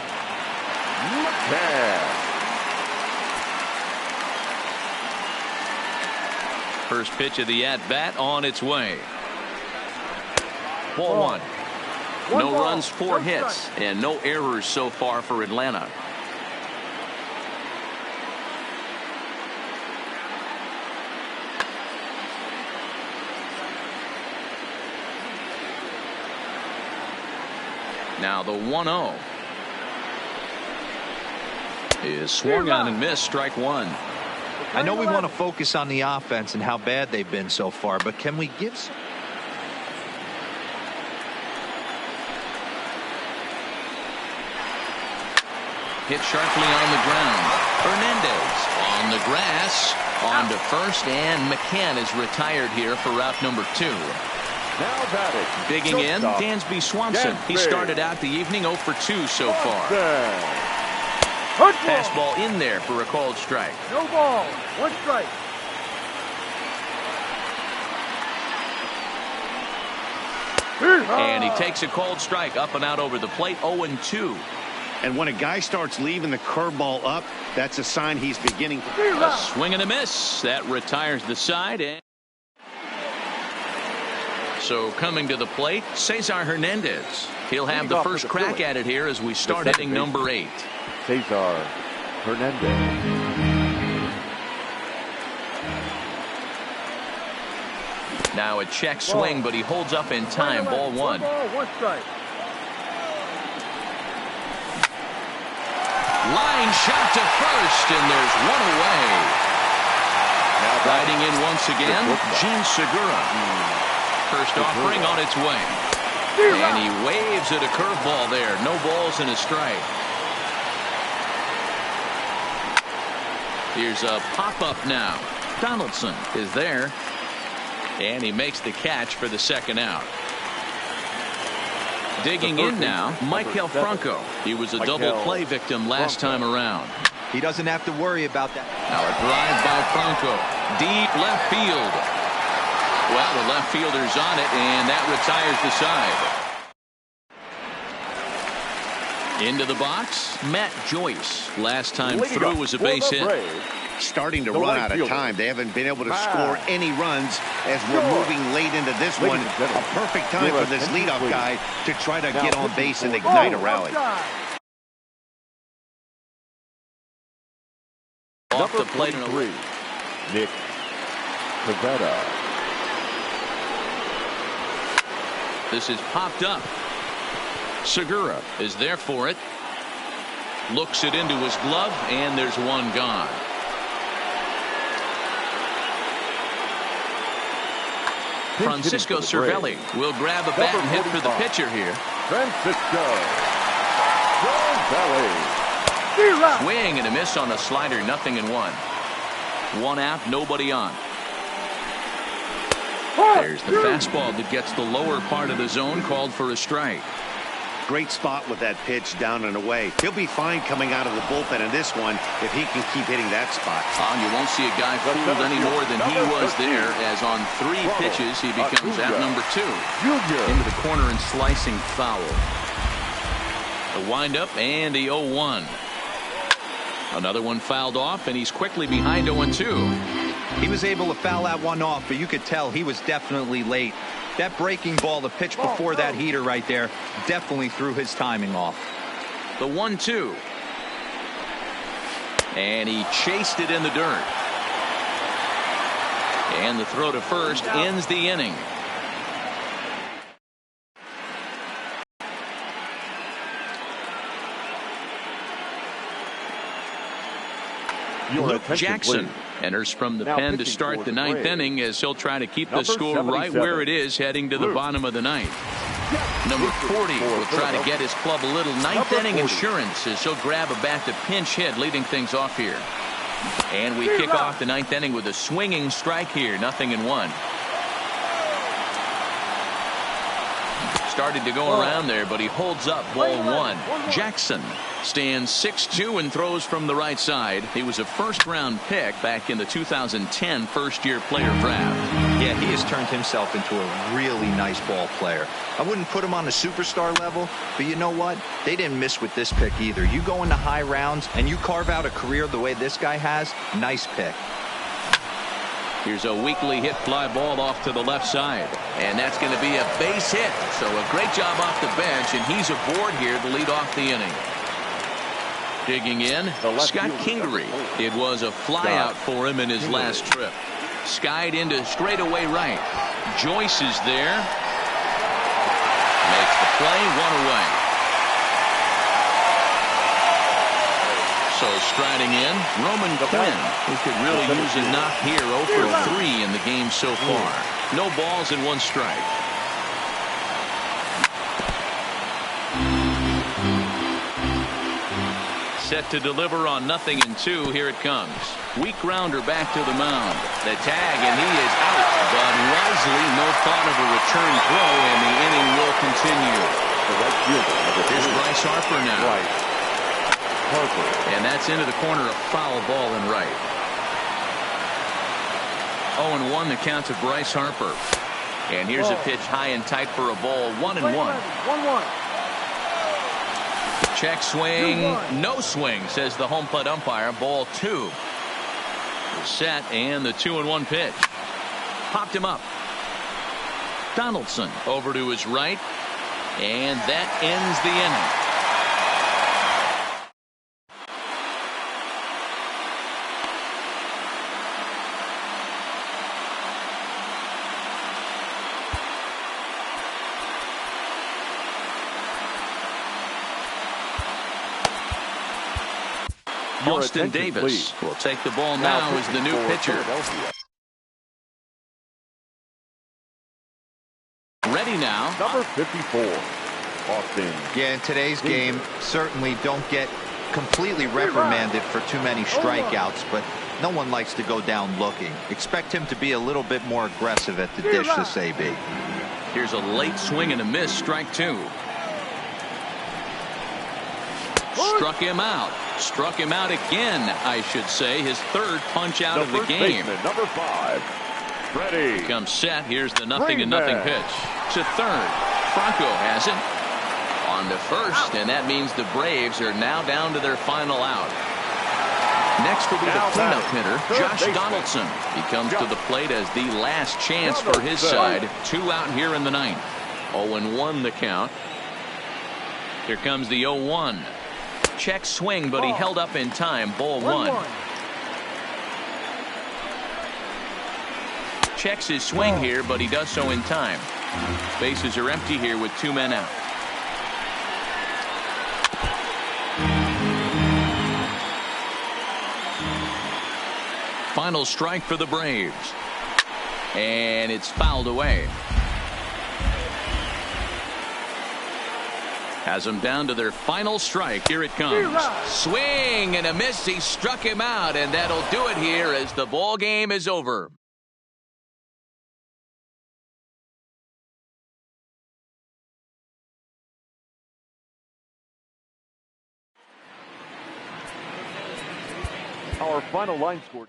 First pitch of the at-bat on its way. Ball 1. No runs, 4 hits, and no errors so far for Atlanta. Now the 1-0 is swung on and missed, strike 1. I know we want to focus on the offense and how bad they've been so far, but can we give some... Hit sharply on the ground. Hernandez on the grass, on to first, and McCann is retired here for route number 2. Now batting. Digging in, Dansby Swanson. He started out the evening 0 for 2 so far. Fastball in there for a called strike. No ball. 1 strike. And he takes a called strike up and out over the plate, 0-2. And when a guy starts leaving the curveball up, that's a sign he's beginning. A swing and a miss. That retires the side. And so coming to the plate, Cesar Hernandez. He'll have the first crack at it here as we start hitting number 8. Cesar Hernandez. Now a check swing, but he holds up in time. Ball 1. 1 ball, 1 strike. Line shot to first, and there's 1 away. Now riding in once again, Gene Segura. First offering on its way. And he waves at a curveball there. No balls and a strike. Here's a pop-up now. Donaldson is there. And he makes the catch for the second out. Digging in now, Michael Franco. He was a double play victim last time around. He doesn't have to worry about that. Now a drive by Franco. Deep left field. Well, the left fielder's on it, and that retires the side. Into the box, Matt Joyce. Last time through was a base hit. Starting to run out of time. They haven't been able to score any runs as we're moving late into this one. A perfect time for this leadoff guy to try to get on base and ignite a rally. Off the plate in 3. Nick Pivetta. This is popped up. Segura is there for it. Looks it into his glove, and there's 1 gone. Francisco Cervelli will grab a bat and hit for the pitcher here. Francisco Cervelli. Swing and a miss on a slider, 0-1. 1 out, nobody on. There's the fastball that gets the lower part of the zone, called for a strike. Great spot with that pitch down and away. He'll be fine coming out of the bullpen in this one if he can keep hitting that spot. You won't see a guy fooled any more than he was there, as on 3 pitches he becomes out number 2. Into the corner and slicing foul. The windup and the 0-1. Another one fouled off, and he's quickly behind 0-2. He was able to foul that one off, but you could tell he was definitely late. That breaking ball, the pitch before that heater right there, definitely threw his timing off. The 1-2. And he chased it in the dirt. And the throw to first ends the inning. Luke Jackson enters from the pen to start the 9th inning, as he'll try to keep the score right where it is heading to the bottom of the 9th. Number 40 will try to get his club a little 9th inning insurance as he'll grab a bat to pinch hit, leading things off here. And we kick off the 9th inning with a swinging strike here, 0-1. started to go around there, but he holds up ball one. Jackson stands 6'2" and throws from the right side. He was a first-round pick back in the 2010 first-year player draft. Yeah, he has turned himself into a really nice ball player. I wouldn't put him on the superstar level, but you know what? They didn't miss with this pick either. You go into high rounds and you carve out a career the way this guy has, nice pick. Here's a weakly hit fly ball off to the left side. And that's going to be a base hit. So a great job off the bench, and he's aboard here to lead off the inning. Digging in, Scott Kingery. It was a flyout for him in his last trip. Skied into straightaway right. Joyce is there. Makes the play, one away. So striding in, Roman Quinn, who could really use a knock here. 0 for 3 in the game so far. No balls and 1 strike. Set to deliver on 0-2. Here it comes. Weak grounder back to the mound. The tag, and he is out. But wisely, no thought of a return throw, and the inning will continue. The right fielder. Here's Bryce Harper now. And that's into the corner, a foul ball and right. 0-1 the count to Bryce Harper. And here's a pitch high and tight for a ball. 1-1. 1-1. Check swing, no swing, says the home plate umpire. Ball 2. Set, and the 2-1 pitch. Popped him up. Donaldson over to his right, and that ends the inning. Austin Davis will take the ball now as the new pitcher. Ready now. Number 54, Austin. Yeah, in today's game, certainly don't get completely reprimanded for too many strikeouts, but no one likes to go down looking. Expect him to be a little bit more aggressive at the dish this AB. Here's a late swing and a miss, strike 2. Struck him out. Struck him out again, I should say. His 3rd punch out of the game. Baseman, number 5, Freddie. Comes set. Here's the 0-0 pitch. To 3rd. Franco has it. On to 1st, and that means the Braves are now down to their final out. Next will be the cleanup hitter, Josh Donaldson. He comes to the plate as the last chance for his side. 2 out here in the 9th. 0-1 the count. Here comes the 0-1. Check swing, but he held up in time. Ball 1. Checks his swing here, but he does so in time. Bases are empty here with 2 men out. Final strike for the Braves. And it's fouled away. Has them down to their final strike. Here it comes. Swing and a miss. He struck him out, and that'll do it here as the ball game is over. Our final line score.